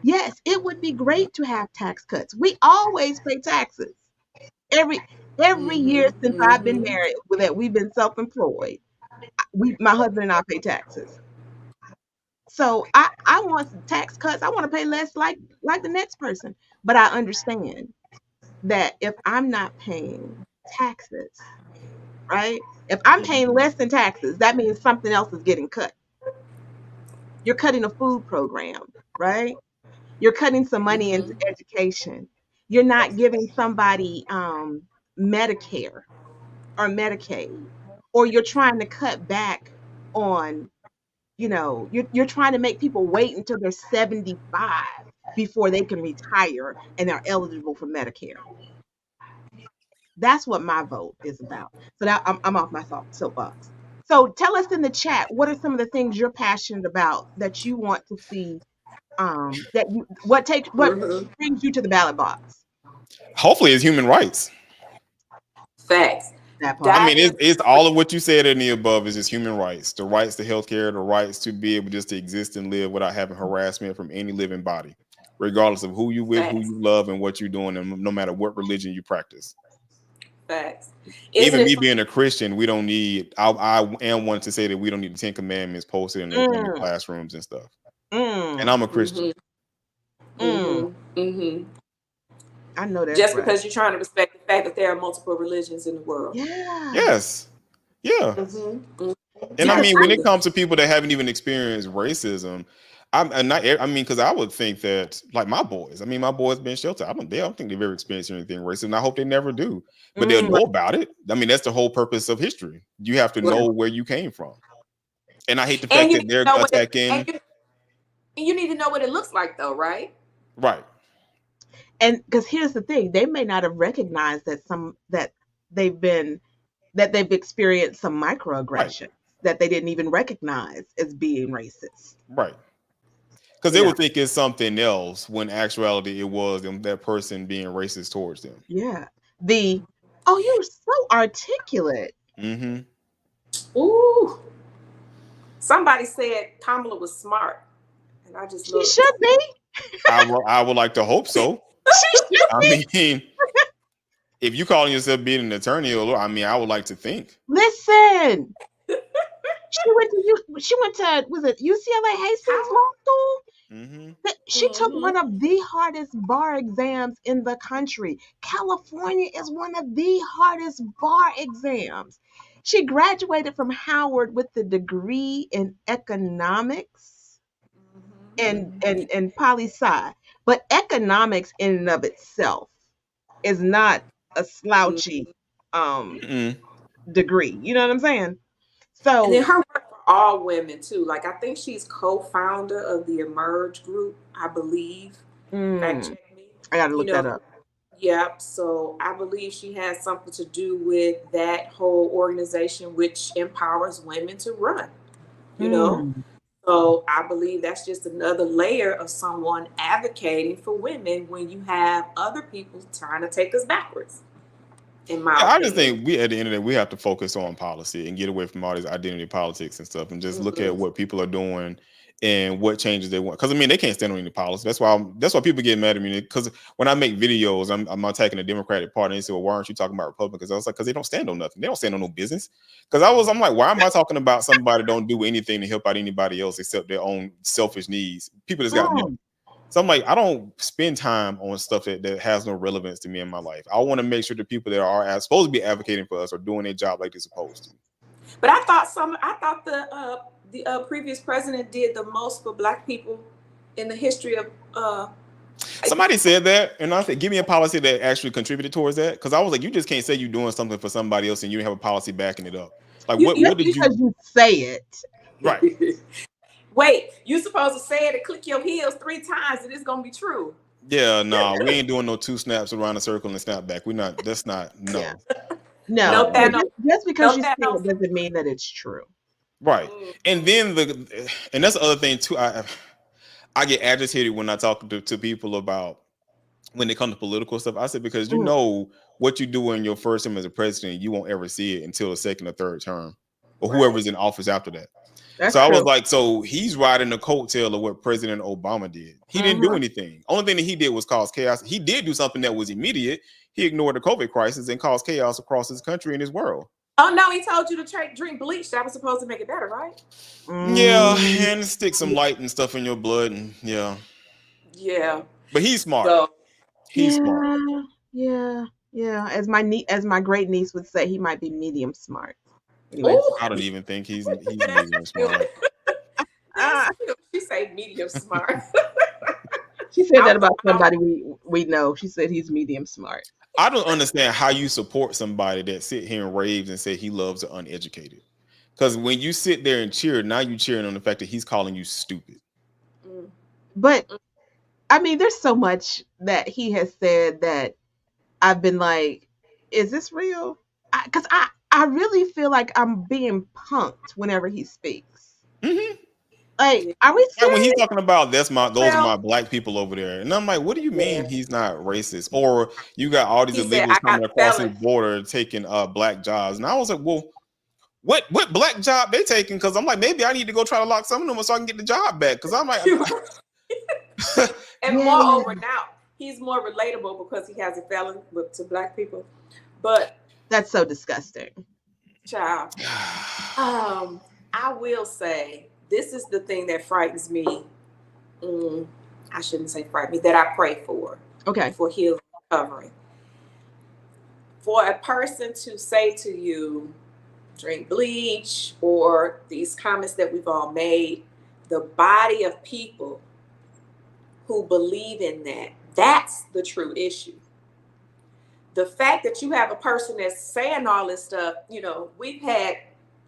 Yes, it would be great to have tax cuts. We always pay taxes. Every year since I've been married, that we've been self-employed, my husband and I pay taxes. So I want some tax cuts. I want to pay less like the next person. But I understand that if I'm not paying taxes, right? If I'm paying less than taxes, that means something else is getting cut. You're cutting a food program, right? You're cutting some money into education. You're not giving somebody Medicare or Medicaid, or you're trying to cut back on, you're trying to make people wait until they're 75 before they can retire and are eligible for Medicare. That's what my vote is about. So now I'm off my soapbox. So tell us in the chat, what are some of the things you're passionate about that you want to see, what brings you to the ballot box? Hopefully it's human rights. Facts. I mean, it's all of what you said in the above is just human rights. The rights to healthcare, the rights to be able just to exist and live without having harassment from any living body, regardless of who you with, who you love, and what you're doing, and no matter what religion you practice. Facts. Isn't Even it me funny? being a Christian, we don't need. I am one to say that we don't need the 10 Commandments posted in the Mm, classrooms and stuff. And mm, I'm a Christian. mm. Mm-hmm. I know that's Just right. because you're trying to respect the fact that there are multiple religions in the world. Yeah. Yes. Yeah. Mm-hmm. And I Because mean, when it Absolutely. comes to people that haven't even experienced racism, I'm not. I mean, because I would think that, like my boys. I mean, my boys been sheltered. They don't think they've ever experienced anything racist, and I hope they never do. But they'll mm, know about it. I mean, that's the whole purpose of history. You have to Right. know where you came from. And I hate the And fact you that need they're to know what it attacking. and you need to know what it looks like though, right? Right. and because here's the thing, they may not have recognized that they've been that they've experienced some Right. microaggressions that they didn't even recognize as being racist. Right. Because they Yeah. would think it's something else when actuality it was them that person being racist towards them. Yeah. The oh, you're so articulate. Mm-hmm. Ooh. Somebody said Kamala was smart. And I just She looked. should be. I would like to hope so. She should I be. mean, if you calling yourself being an attorney, I mean, I would like to think. Listen. She went to was it UCLA Hastings Law School? Mm-hmm. She took Mm-hmm. one of the hardest bar exams in the country. California is one of the hardest bar exams. She graduated from Howard with the degree in economics and poli sci. But economics in and of itself is not a slouchy um Mm-mm. degree. You know what I'm saying? And then So, her work for all women too. Like I think she's co-founder of the Emerge group, I believe. Fact mm, check me. I got to You look know, that up. yep. So I believe she has something to do with that whole organization which empowers women to run, you know. Mm. So I believe that's just another layer of someone advocating for women when you have other people trying to take us backwards, in Yeah, my I just opinion. think we at the end of the day we have to focus on policy and get away from all this identity politics and stuff, and just look at Mhm. what people are doing and what changes they want. Because I mean, they can't stand on any policy. That's why people get mad at me. Because when I make videos, I'm attacking the Democratic Party. And they say, "Well, why aren't you talking about Republicans?" I was like, "Because they don't stand on nothing. They don't stand on no business." Because I'm like, why am I talking about somebody that don't do anything to help out anybody else except their own selfish needs? People that's got money. Mm. So I'm like, I don't spend time on stuff that has no relevance to me in my life. I want to make sure the people that are supposed to be advocating for us are doing their job like they're supposed to. But I thought the previous president did the most for Black people in the history of. Somebody said that, and I said, give me a policy that actually contributed towards that. Because I was like, you just can't say you're doing something for somebody else and you have a policy backing it up. Like, You, what Just did because you? you say it. Right. Wait, you supposed to say it and click your heels 3 times and it's gonna be true. Yeah, no, we ain't doing no 2 snaps around a circle and snap back. We're not. That's not. No. Yeah. No. No Uh-uh. Thanos. Just because No you say Thanos. it doesn't mean that it's true. Right. And then and that's the other thing too. I get agitated when I talk to people about when it comes to political stuff. I said, because you Mm. know what you do in your first term as a president, you won't ever see it until the second or third term, or Right. whoever's in office after that. That's So I was true. like, so he's riding the coattail of what President Obama did. He didn't do anything. Only thing that he did was cause chaos. He did do something that was immediate. He ignored the COVID crisis and caused chaos across his country and his world. Oh no, he told you to drink bleach. That was supposed to make it better, right? Yeah, Mm. and stick some light and stuff in your blood, and yeah. Yeah. But he's smart. So He's smart. Yeah. As my great niece would say, he might be medium smart. Anyways. ooh, I don't even think he's that's medium smart. cute. Ah, That's cute. She say medium smart. she said that I- about somebody we know. She said he's medium smart. I don't understand how you support somebody that sit here and raves and say he loves the uneducated. Because when you sit there and cheer, now you cheering on the fact that he's calling you stupid. Mm. But I mean, there's so much that he has said that I've been like, is this real? Because I really feel like I'm being punked whenever he speaks. Mm-hmm. Like, are we Like serious? when he's talking about those are Well, my black people over there, and I'm like, what do you yeah. mean he's not racist? Or you got all these He said, illegals I coming got across his felons. border taking black jobs, and I was like, well, what black job they taking? Because I'm like, maybe I need to go try to lock some of them so I can get the job back. Because I'm like, And Yeah. moreover, now he's more relatable because he has a felon to Black people. But That's so disgusting. Child. I will say this is the thing that frightens me. I shouldn't say frighten me, that I pray for. Okay. For healing and recovery. For a person to say to you, drink bleach, or these comments that we've all made, the body of people who believe in that, that's the true issue. The fact that you have a person that's saying all this stuff, you know, we've had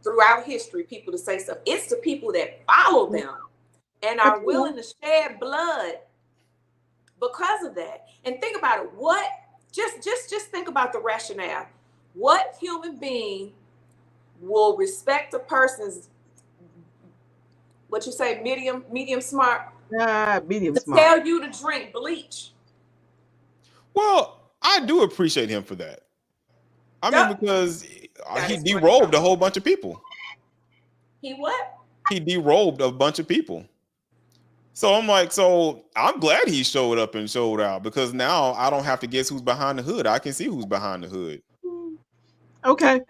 throughout history people to say stuff. It's the people that follow them and are willing to shed blood because of that. And think about it. What just think about the rationale. What human being will respect a person's, what you say, medium smart? Medium to smart. Tell you to drink bleach. Well, I do appreciate him for that. I mean, because he derobed a whole bunch of people. He what? He derobed a bunch of people. So I'm like, so I'm glad he showed up and showed out, because now I don't have to guess who's behind the hood. I can see who's behind the hood. Okay.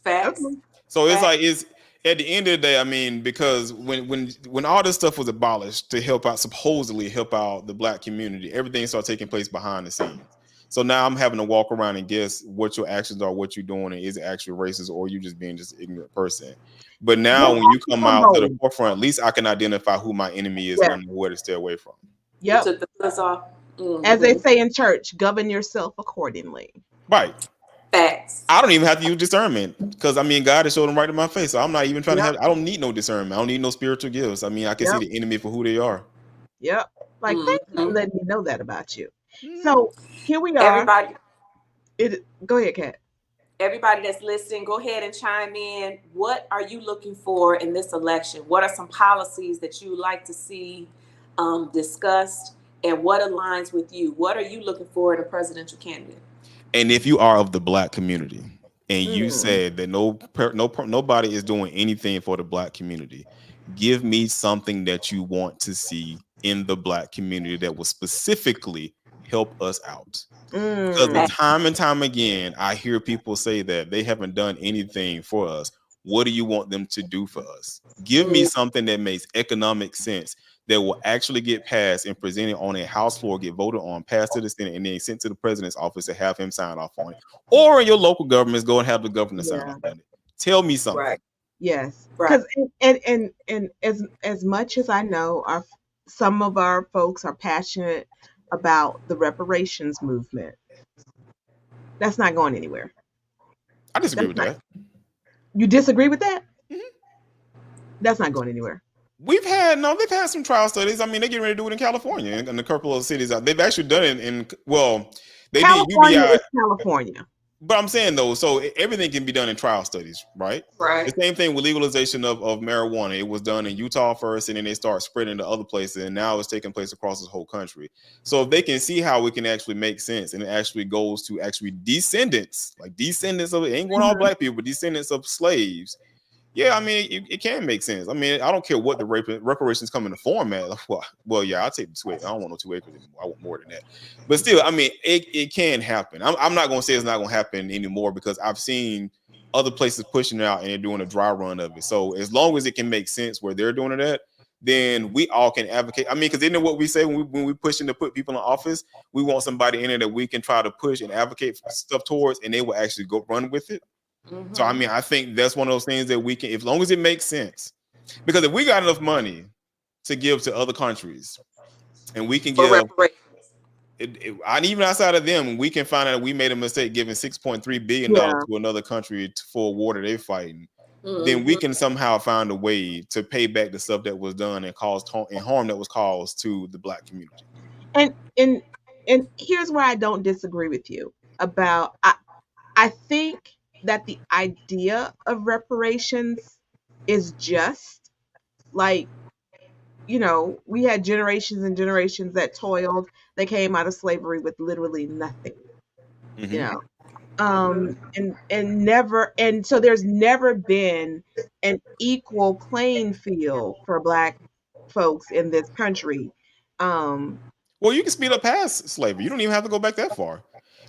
Facts. So it's like, it's at the end of the day, I mean, because when all this stuff was abolished to help out, supposedly help out the Black community, everything started taking place behind the scenes. So now I'm having to walk around and guess what your actions are, what you're doing, and is it actually racist, or you just being just an ignorant person. But now when you come out to the forefront, at least I can identify who my enemy is and where to stay away from. Yep. You took the gloves off. As they say in church, govern yourself accordingly. Right. Facts. I don't even have to use discernment, because I mean, God has showed them right in my face. So I'm not even trying to have, I don't need no discernment. I don't need no spiritual gifts. I mean, I can see the enemy for who they are. Yep. Like, thank you for letting me know that about you. So here we are. Everybody. Go ahead, Kat. Everybody that's listening, go ahead and chime in. What are you looking for in this election? What are some policies that you like to see discussed, and what aligns with you? What are you looking for in a presidential candidate? And if you are of the Black community and you said that nobody is doing anything for the Black community, give me something that you want to see in the Black community that will specifically help us out. Because time and time again, I hear people say that they haven't done anything for us. What do you want them to do for us? Give me something that makes economic sense, that will actually get passed and presented on a House floor, get voted on, passed to the Senate, and then sent to the president's office to have him sign off on it. Or in your local governments, go and have the governor sign off on it. Tell me something. Right. Yes. Because and as much as I know, some of our folks are passionate about the reparations movement. That's not going anywhere. I disagree with that. You disagree with that? That's not going anywhere. They've had some trial studies. I mean, they're getting ready to do it in California and a couple of cities. They've actually done it they California did UBI. is California. But I'm saying though, so everything can be done in trial studies, right? Right. The same thing with legalization of marijuana. It was done in Utah first, and then they start spreading to other places, and now it's taking place across this whole country. So if they can see how it can actually make sense, and it actually goes to actually descendants of, it ain't going all Black people, but descendants of slaves. Yeah, I mean, it can make sense. I mean, I don't care what the reparations come in the format. Well, yeah, I'll take the 2 acres. I don't want no 2 acres anymore. I want more than that. But still, I mean, it can happen. I'm not going to say it's not going to happen anymore, because I've seen other places pushing it out and they're doing a dry run of it. So as long as it can make sense where they're doing it at, then we all can advocate. I mean, because isn't it what we say when we pushing to put people in office? We want somebody in there that we can try to push and advocate for stuff towards, and they will actually go run with it. So, I mean, I think that's one of those things that we can, as long as it makes sense, because if we got enough money to give to other countries and we can give, and even outside of them, we can find out we made a mistake giving $6.3 billion to another country for a war that they're fighting, then we can somehow find a way to pay back the stuff that was done and caused and harm that was caused to the Black community. And here's where I don't disagree with you about, I think that the idea of reparations is just like, we had generations and generations that toiled. They came out of slavery with literally nothing, and so there's never been an equal playing field for Black folks in this country. Well, you can speed up past slavery. You don't even have to go back that far.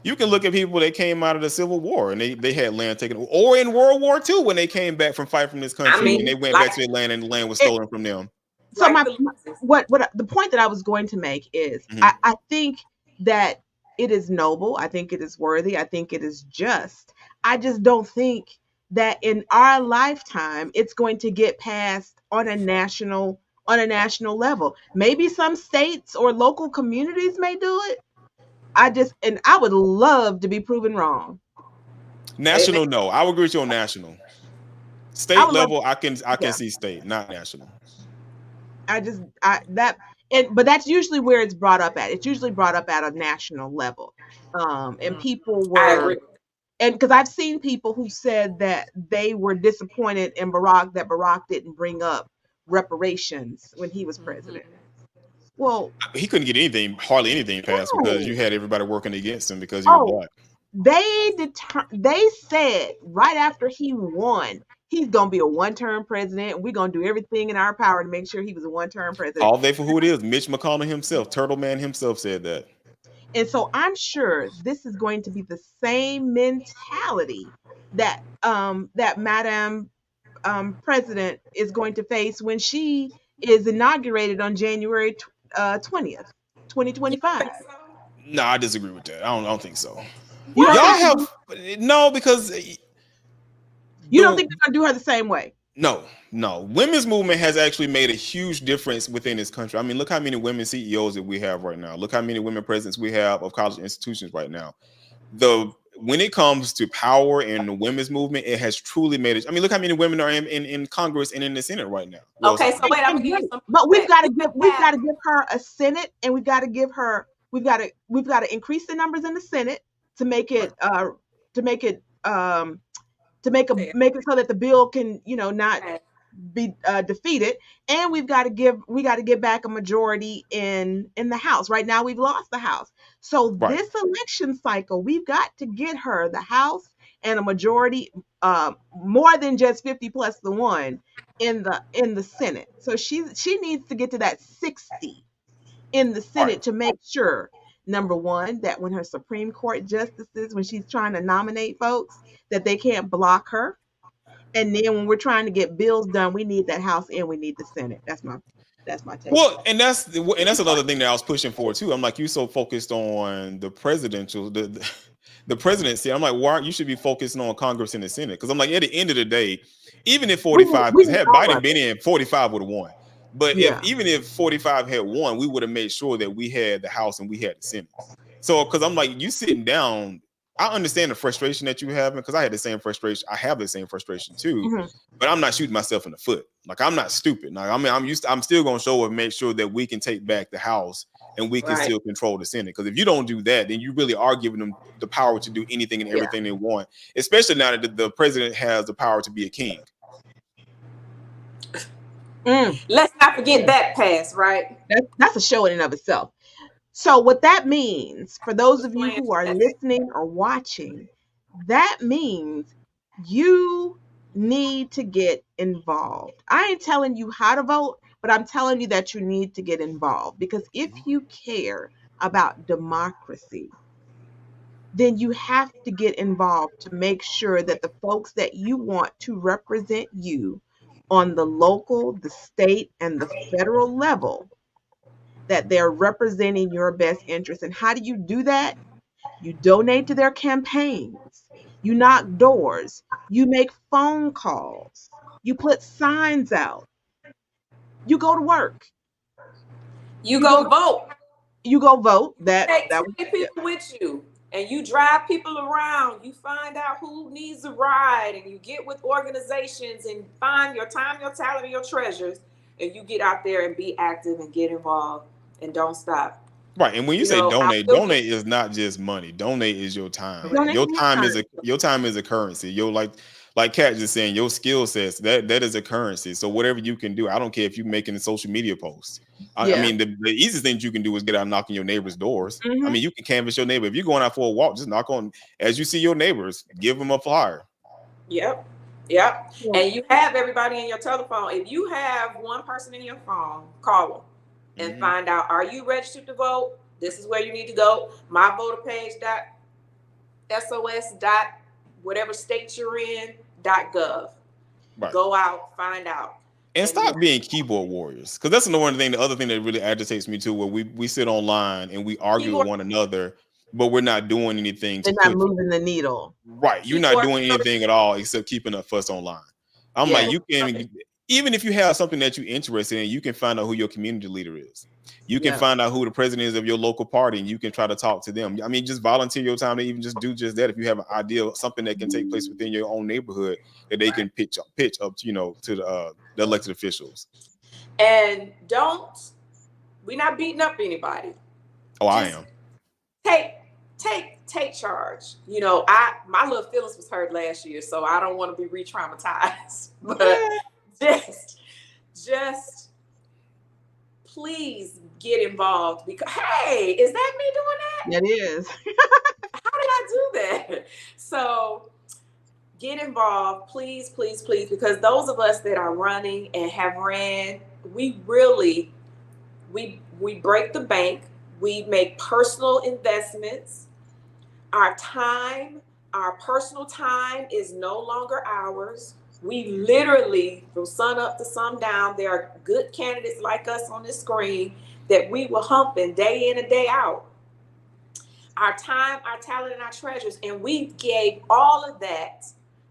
You can look at people that came out of the Civil War and they had land taken, or in World War II when they came back from fight from this country and they went back to their land and the land was stolen from them. So what the point that I was going to make is I think that it is noble. I think it is worthy. I think it is just. I just don't think that in our lifetime it's going to get passed on a national level. Maybe some states or local communities may do it. I would love to be proven wrong. National, no. I would agree with you on national. State level, I can see state, not national. But that's usually where it's brought up at. It's usually brought up at a national level. And people were, and because I've seen people who said that they were disappointed in Barack, that Barack didn't bring up reparations when he was president. Well, he couldn't get hardly anything passed because you had everybody working against him because he was black. They said right after he won, he's gonna be a one-term president, and we're gonna do everything in our power to make sure he was a one-term president. All day for who it is. Mitch McConnell himself, Turtle Man himself, said that. And so I'm sure this is going to be the same mentality that that Madam President is going to face when she is inaugurated on January 20th, 2025. No, I disagree with that. I don't think so. No, because you don't think they're gonna do her the same way? No. Women's movement has actually made a huge difference within this country. I mean, look how many women CEOs that we have right now. Look how many women presidents we have of college institutions right now. When it comes to power and the women's movement, it has truly made it. I mean, look how many women are in Congress and in the Senate right now. Okay, so wait, I'm gonna give you some. But we've got to give her a Senate, and we've got to increase the numbers in the Senate to make it make it so that the bill can not be defeated, and we got to give back a majority in the House. Right now we've lost the House, so this election cycle we've got to get her the House and a majority, more than just 50+1 in the Senate. So she needs to get to that 60 in the Senate to make sure, number one, that when her Supreme Court justices, when she's trying to nominate folks, that they can't block her. And then when we're trying to get bills done, we need that House and we need the Senate. That's my take. Well, and that's another thing that I was pushing for too. I'm like, you so focused on the presidential, the presidency. I'm like, why you should be focusing on Congress and the Senate? Because I'm like, at the end of the day, even if 45, had Biden been in, 45 would have won. But even if 45 had won, we would have made sure that we had the House and we had the Senate. So, because I'm like, you sitting down, I understand the frustration that you have, because I had the same frustration. I have the same frustration too, but I'm not shooting myself in the foot. Like, I'm not stupid. Like, I mean, I'm still going to show up and make sure that we can take back the House and we can still control the Senate. Because if you don't do that, then you really are giving them the power to do anything and everything they want, especially now that the president has the power to be a king. Let's not forget that pass, right? That's a show in and of itself. So what that means, for those of you who are listening or watching, that means you need to get involved. I ain't telling you how to vote, but I'm telling you that you need to get involved, because if you care about democracy, then you have to get involved to make sure that the folks that you want to represent you on the local, the state, and the federal level, that they're representing your best interest. And how do you do that? You donate to their campaigns. You knock doors. You make phone calls. You put signs out. You go to work. You go vote. You go vote. Take people with you, and you drive people around. You find out who needs a ride, and you get with organizations and find your time, your talent, and your treasures, and you get out there and be active and get involved. And don't stop. Right. And when you say donate is not just money. Donate is your time. Your time is a currency. Like Kat just saying, your skill sets, that is a currency. So whatever you can do, I don't care if you're making social media posts. I mean, the easiest thing you can do is get out and knock on your neighbors' doors. I mean, you can canvass your neighbor. If you're going out for a walk, just knock on, as you see your neighbors, give them a flyer. Yep. And you have everybody in your telephone. If you have one person in your phone, call them. And find out, are you registered to vote? This is where you need to go. myvoterpage.org. SOS dot whatever state you're in .gov. Right. Go out, find out. And stop being keyboard warriors, because that's another thing. The other thing that really agitates me too, where we sit online and we argue with one another, but we're not doing anything. They're not moving the needle. Right, you're not doing anything at all except keeping a fuss online. I'm like, you can, even if you have something that you're interested in, you can find out who your community leader is. You can find out who the president is of your local party, and you can try to talk to them. I mean, just volunteer your time to even just do just that. If you have an idea of something that can take place within your own neighborhood, that they can pitch up to, to the elected officials. And we're not beating up anybody. Oh, I am. Take charge. My little feelings was hurt last year, so I don't want to be re-traumatized. But just please get involved, because hey, is that me doing that? It is. How did I do that? So get involved, please, please, please, because those of us that are running and have ran, we really break the bank. We make personal investments. Our personal time is no longer ours. We literally, from sun up to sundown, there are good candidates like us on this screen that we were humping day in and day out. Our time, our talent, and our treasures. And we gave all of that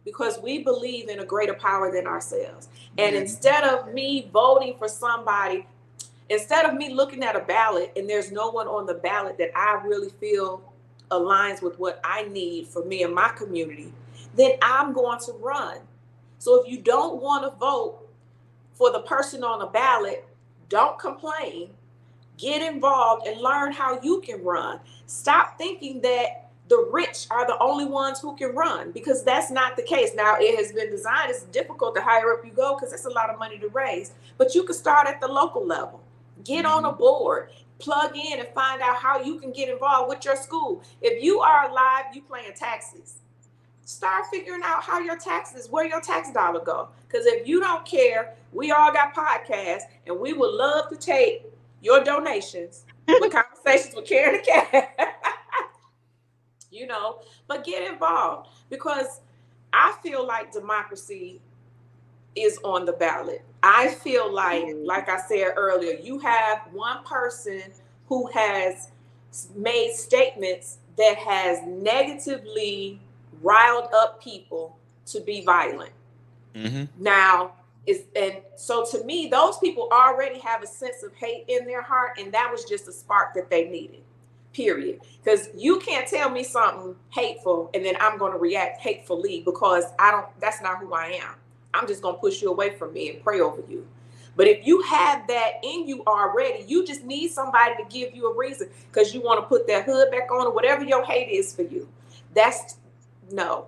because we believe in a greater power than ourselves. And instead of me voting for somebody, instead of me looking at a ballot and there's no one on the ballot that I really feel aligns with what I need for me and my community, then I'm going to run. So if you don't want to vote for the person on the ballot, don't complain. Get involved and learn how you can run. Stop thinking that the rich are the only ones who can run, because that's not the case. Now, it has been designed, it's difficult the higher up you go because it's a lot of money to raise, but you can start at the local level. Get on a board, plug in and find out how you can get involved with your school. If you are alive, you paying taxes. Start figuring out how your taxes, where your tax dollar go. Because if you don't care, we all got podcasts, and we would love to take your donations with Conversations with Karen and Kat. But get involved, because I feel like democracy is on the ballot. I feel like I said earlier, you have one person who has made statements that has negatively riled up people to be violent. Now, and so to me, those people already have a sense of hate in their heart, and that was just a spark that they needed, period. Because you can't tell me something hateful and then I'm going to react hatefully, because that's not who I am. I'm just going to push you away from me and pray over you. But if you have that in you already, you just need somebody to give you a reason, because you want to put that hood back on or whatever your hate is for you. No.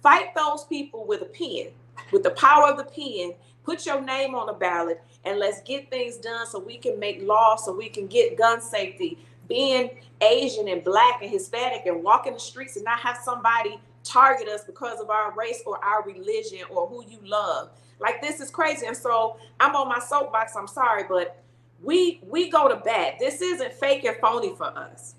Fight those people with a pen, with the power of the pen. Put your name on the ballot, and let's get things done so we can make laws, so we can get gun safety. Being Asian and Black and Hispanic and walk in the streets and not have somebody target us because of our race or our religion or who you love. Like, this is crazy. And so I'm on my soapbox. I'm sorry, but we go to bat. This isn't fake and phony for us.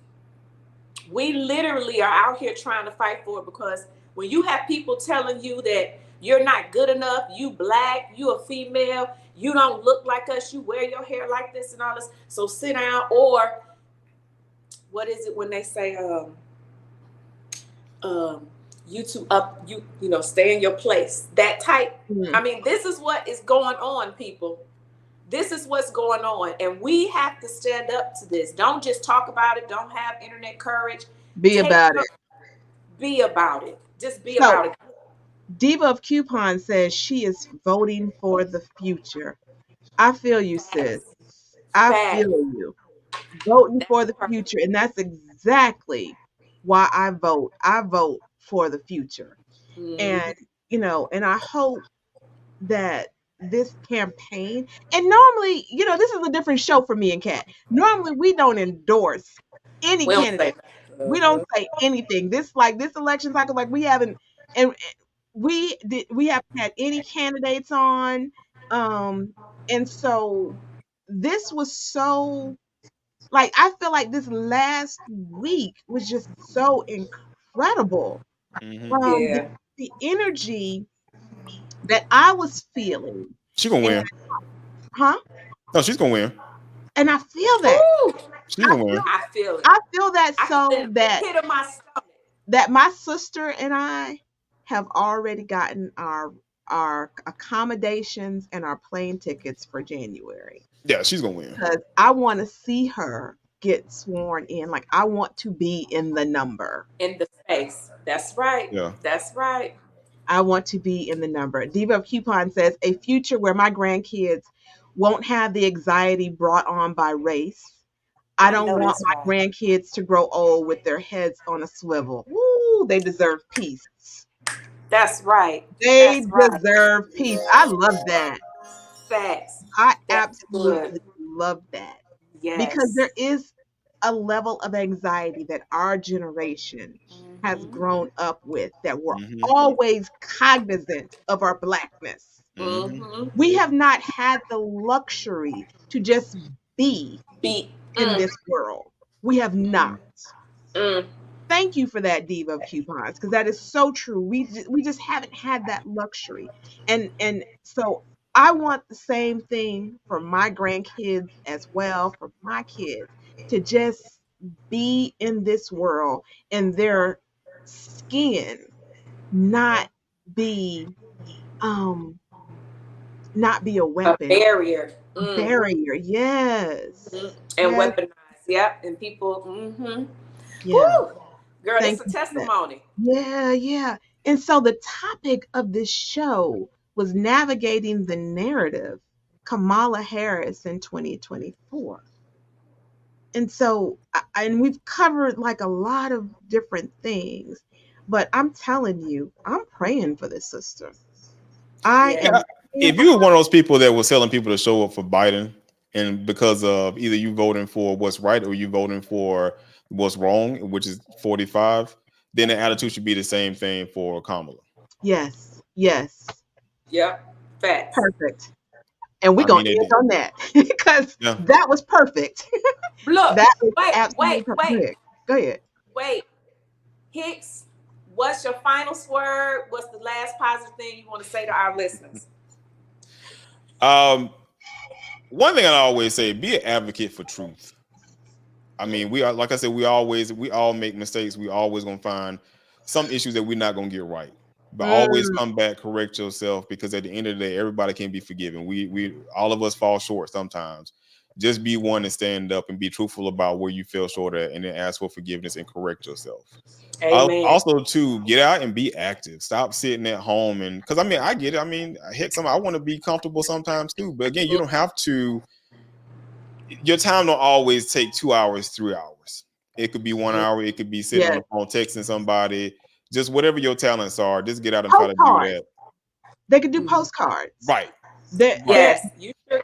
We literally are out here trying to fight for it, because when you have people telling you that you're not good enough, you Black, you a female, you don't look like us, you wear your hair like this and all this, so sit down, or what is it when they say you two up, stay in your place, that type. I mean, this is what is going on, people. This is what's going on, and we have to stand up to this. Don't just talk about it. Don't have internet courage. Be about it. Be about it. Just be about it. Diva of Coupon says she is voting for the future. I feel you, sis. I feel you. Voting for the future, and that's exactly why I vote. I vote for the future. And and I hope that this campaign, and normally, this is a different show for me and Kat. Normally we don't endorse any candidate. We don't say anything. This election cycle, we haven't, and we haven't had any candidates on. And so this was so, I feel like this last week was just so incredible. incredible. Yeah. The energy that I was feeling, She gonna and win. huh? No, she's gonna win. And I feel that. Woo! She's gonna win. I feel it. I feel that I feel so it in the that pit of my stomach. my sister and I have already gotten our accommodations and our plane tickets for January Yeah, she's gonna win. because I want to see her get sworn in. Like I want to be in the number. In the space. That's right. Yeah. That's right. I want to be in the number. Diva of Coupon says a future where my grandkids won't have the anxiety brought on by race. I don't know want that's my right. grandkids to grow old with their heads on a swivel. Woo, they deserve peace. That's right. They That's right. deserve peace. I love that. Facts. I That's absolutely good. love that because Yes. there is a level of anxiety that our generation has Mhm. grown up with that we're Mhm. always cognizant of our blackness. Mhm. We have not had the luxury to just be Be. in this world. We have not. Mm. Thank you for that, Diva of Coupons, because that is so true. We just haven't had that luxury, and so I want the same thing for my grandkids as well, for my kids to just be in this world and their skin not be um not be a A weapon, barrier. barrier. Yes, And yes, weaponized. Yep. And people. Mm-hmm. yeah. Woo! Girl, this Thank is a you for that. testimony. Yeah, yeah. And so the topic of this show was navigating the narrative Kamala Harris in 2024. And so, and we've covered like a lot of different things, but I'm telling you, I'm praying for this sister. I Yeah. am praying If for you were one of those people that was telling people to show up for Biden, and because of either you voting for what's right or you voting for what's wrong, which is 45, then the attitude should be the same thing for Kamala. yes, yes, Yep. Facts. perfect. And we're I gonna mean, end on that because yeah. that was perfect. Look, That is wait, absolutely wait, perfect. wait, Go ahead. wait. Hicks, what's your final word? What's the last positive thing you want to say to our listeners? One thing I always say: be an advocate for truth. I mean, we are, like I said, we all make mistakes. We always gonna find some issues that we're not gonna get right. But always Mm, come back, correct yourself, because at the end of the day, everybody can be forgiven. We all of us fall short sometimes. Just be one and stand up and be truthful about where you fell short at, and then ask for forgiveness and correct yourself. Amen. Also, to get out and be active. Stop sitting at home, and because I mean, I get it. I mean, heck, I want to be comfortable sometimes too. But again, you don't have to. Your time don't always take 2 hours, 3 hours. It could be 1 hour. It could be sitting on yes. the phone texting somebody. Just whatever your talents are, just get out and try to do Postcards. that. They could do postcards. Right. They Right. Yes, you should.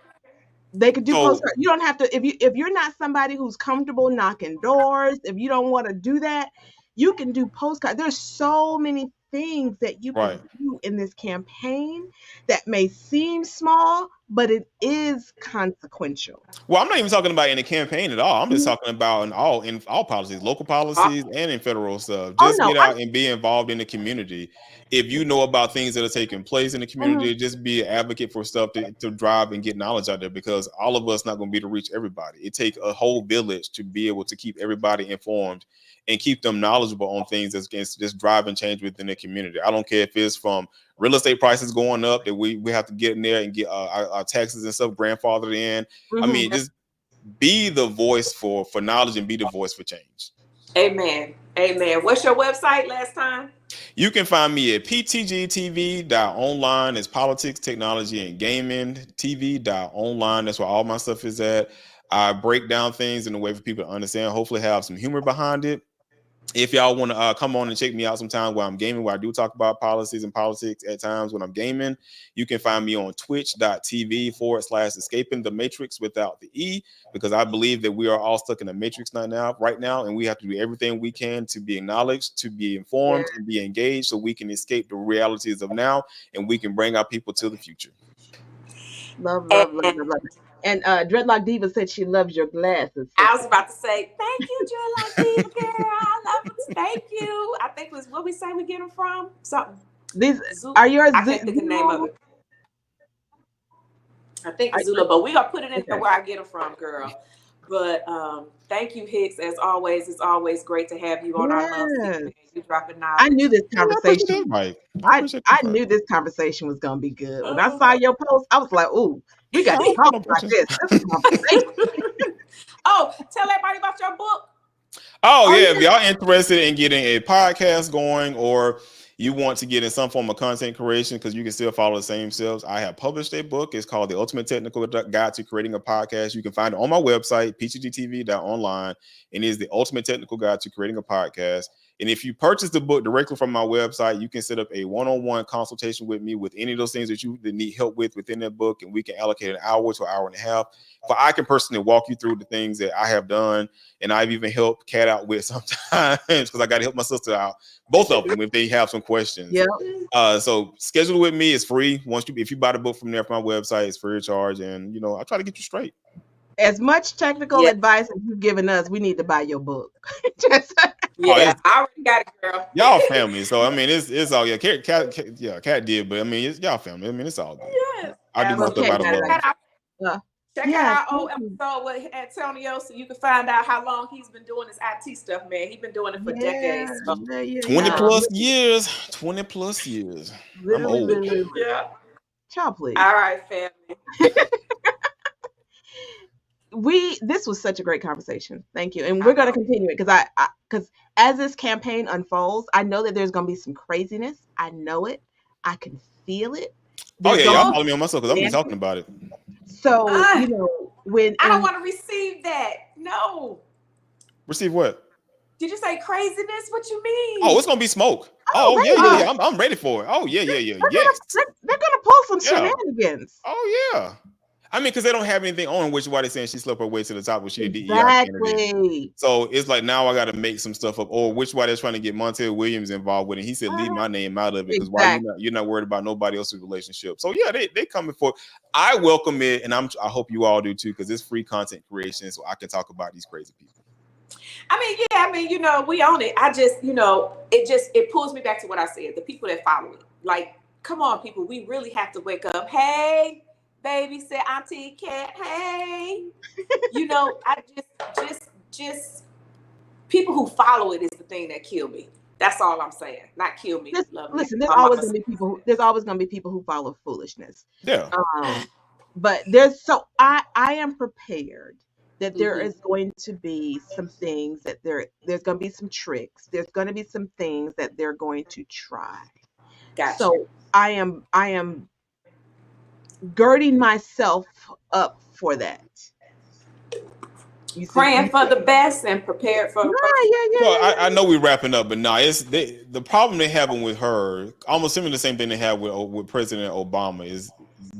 they could do So postcards. You don't have to if you're not somebody who's comfortable knocking doors, if you don't want to do that, you can do postcards. There's so many things that you right. can do in this campaign that may seem small, but it is consequential. Well, I'm not even talking about in the campaign at all. I'm just Mhm. talking about in all policies, local policies, and in federal stuff. Oh Just no, get out and be involved in the community. If you know about things that are taking place in the mhm. community, just be an advocate for stuff to drive and get knowledge out there, because all of us not going to be to reach everybody. It takes a whole village to be able to keep everybody informed and keep them knowledgeable on things that's against just driving change within the community. I don't care if it's from real estate prices going up that we have to get in there and get our taxes and stuff grandfathered in. I Mhm. mean, just be the voice for knowledge and be the voice for change. Amen. Amen. What's your website last time? You can find me at ptgtv.online. It's politics, technology, and gaming. tv.online. That's where all my stuff is at. I break down things in a way for people to understand, hopefully have some humor behind it. If y'all want to come on and check me out sometime while I'm gaming, where I do talk about policies and politics at times when I'm gaming, you can find me on twitch.tv/escaping the matrix without the E, because I believe that we are all stuck in the matrix right now, and we have to do everything we can to be acknowledged, to be informed, and be engaged, so we can escape the realities of now and we can bring our people to the future. Love, love, love, love, love. And Dreadlock Diva said she loves your glasses. I was about to say, thank you, Dreadlock Diva girl. I love it Thank you. I think it was what we say we get them from. Something. These are yours. I can't think of the name of it. I think it's Zula, but we gonna put it in there where I get them from, girl. But thank you, Hicks. As always, it's always great to have you on our love seat. You dropping knowledge. I knew this conversation. I knew this conversation was gonna be good. When I saw your post, I was like, "Ooh, we got to talk about this." This conversation. Oh, tell everybody about your book. Oh yeah, if y'all interested in getting a podcast going, or you want to get in some form of content creation, because you can still follow the same steps, I have published a book. It's called The Ultimate Technical Guide to Creating a Podcast. You can find it on my website, pgtv.online, and it is The Ultimate Technical Guide to Creating a Podcast. And if you purchase the book directly from my website, you can set up a one-on-one consultation with me with any of those things that you need help with within that book, and we can allocate an hour to an hour and a half. But I can personally walk you through the things that I have done, and I've even helped Kat out with sometimes because I got to help my sister out, both of them, if they have some questions. Yeah. So schedule with me. It's free. If you buy the book from there from my website, it's free of charge, and I try to get you straight. As much technical advice as you've given us, we need to buy your book. I already got it, girl. Y'all family, so I mean, it's all Kat did, but I mean, it's y'all family. I mean, it's all good. Yes, I do my stuff out of love. Check out our old episode with Antonio, so you can find out how long he's been doing this IT stuff, man. He's been doing it for decades. So. 20 plus years. 20 plus years. I'm old. Yeah. Child, please. All right, family. This was such a great conversation. Thank you. And we're going to continue it because as this campaign unfolds, I know that there's going to be some craziness. I know it. I can feel it. Y'all follow me on myself because I'm talking about it. So, when I don't want to receive that. No. Receive what? Did you say craziness? What you mean? Oh, it's going to be smoke. Yeah. I'm ready for it. Oh, yeah. Yes. They're going to pull some shenanigans. Oh, yeah. I mean, because they don't have anything on, which is why they're saying she slept her way to the top when she did exactly. So it's like now I got to make some stuff up, or which is why they're trying to get Montel Williams involved with it. He said, leave my name out of it because why you're not worried about nobody else's relationship. So yeah, they coming for. I welcome it, and I hope you all do too, because it's free content creation, so I can talk about these crazy people. I mean, we own it. I just, it pulls me back to what I said. The people that follow it, like, come on, people, we really have to wake up. Hey. Baby said, Auntie Kat, hey. I just people who follow it is the thing that kill me. That's all I'm saying. Not kill me. Listen, there's always gonna be people who follow foolishness. Yeah. But I am prepared that there is going to be some things that there's gonna be some tricks. There's gonna be some things that they're going to try. Gotcha. So I am girding myself up for that. Praying for the best and prepared for the worst. Well, I know we're wrapping up, but it's the problem they having with her, almost similar to the same thing they have with President Obama is,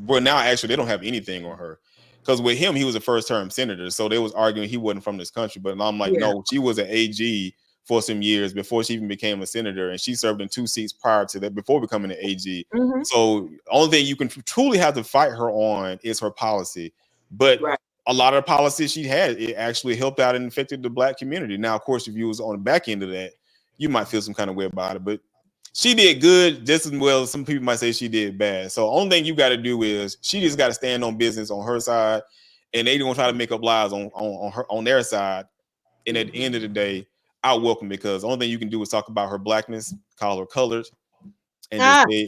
well, now actually they don't have anything on her. Because with him, he was a first-term senator, so they was arguing he wasn't from this country. But I'm like, no, she was an AG for some years before she even became a senator, and she served in 2 seats prior to that before becoming an AG. Mm-hmm. So only thing you can truly have to fight her on is her policy. But a lot of the policies she had, it actually helped out and affected the Black community. Now, of course, if you was on the back end of that, you might feel some kind of way about it. But she did good just as well as some people might say she did bad. So only thing you got to do is she just got to stand on business on her side, and they don't try to make up lies on their side. And at the end of the day, I welcome it, because the only thing you can do is talk about her Blackness, call her colored, and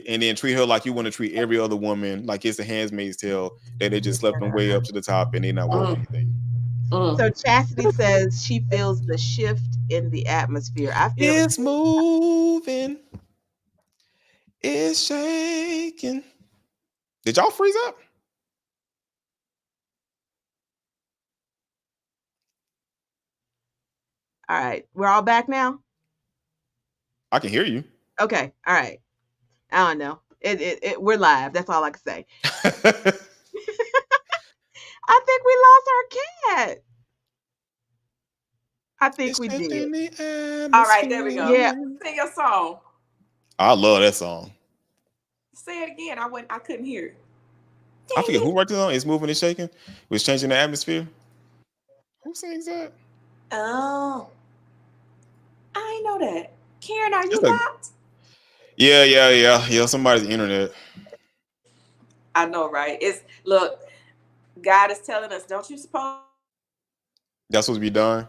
and then treat her like you want to treat every other woman, like it's a handmaid's tale that they just slept them way up to the top and they're not worth anything. So Chastity says she feels the shift in the atmosphere. I feel it's moving, it's shaking. Did y'all freeze up? All right, we're all back now. I can hear you. Okay, all right. I don't know. We're live. That's all I can say. I think we lost our cat. I think we did. All right, there we go. Yeah. Sing your song. I love that song. Say it again. I couldn't hear it. I forget who wrote the song. It's moving and shaking. It was changing the atmosphere. Who sings that? Oh. I ain't know that. Karen, are you Just like, locked? yeah. Somebody's internet. I know, right? Look, God is telling us, don't you suppose That's supposed to be done.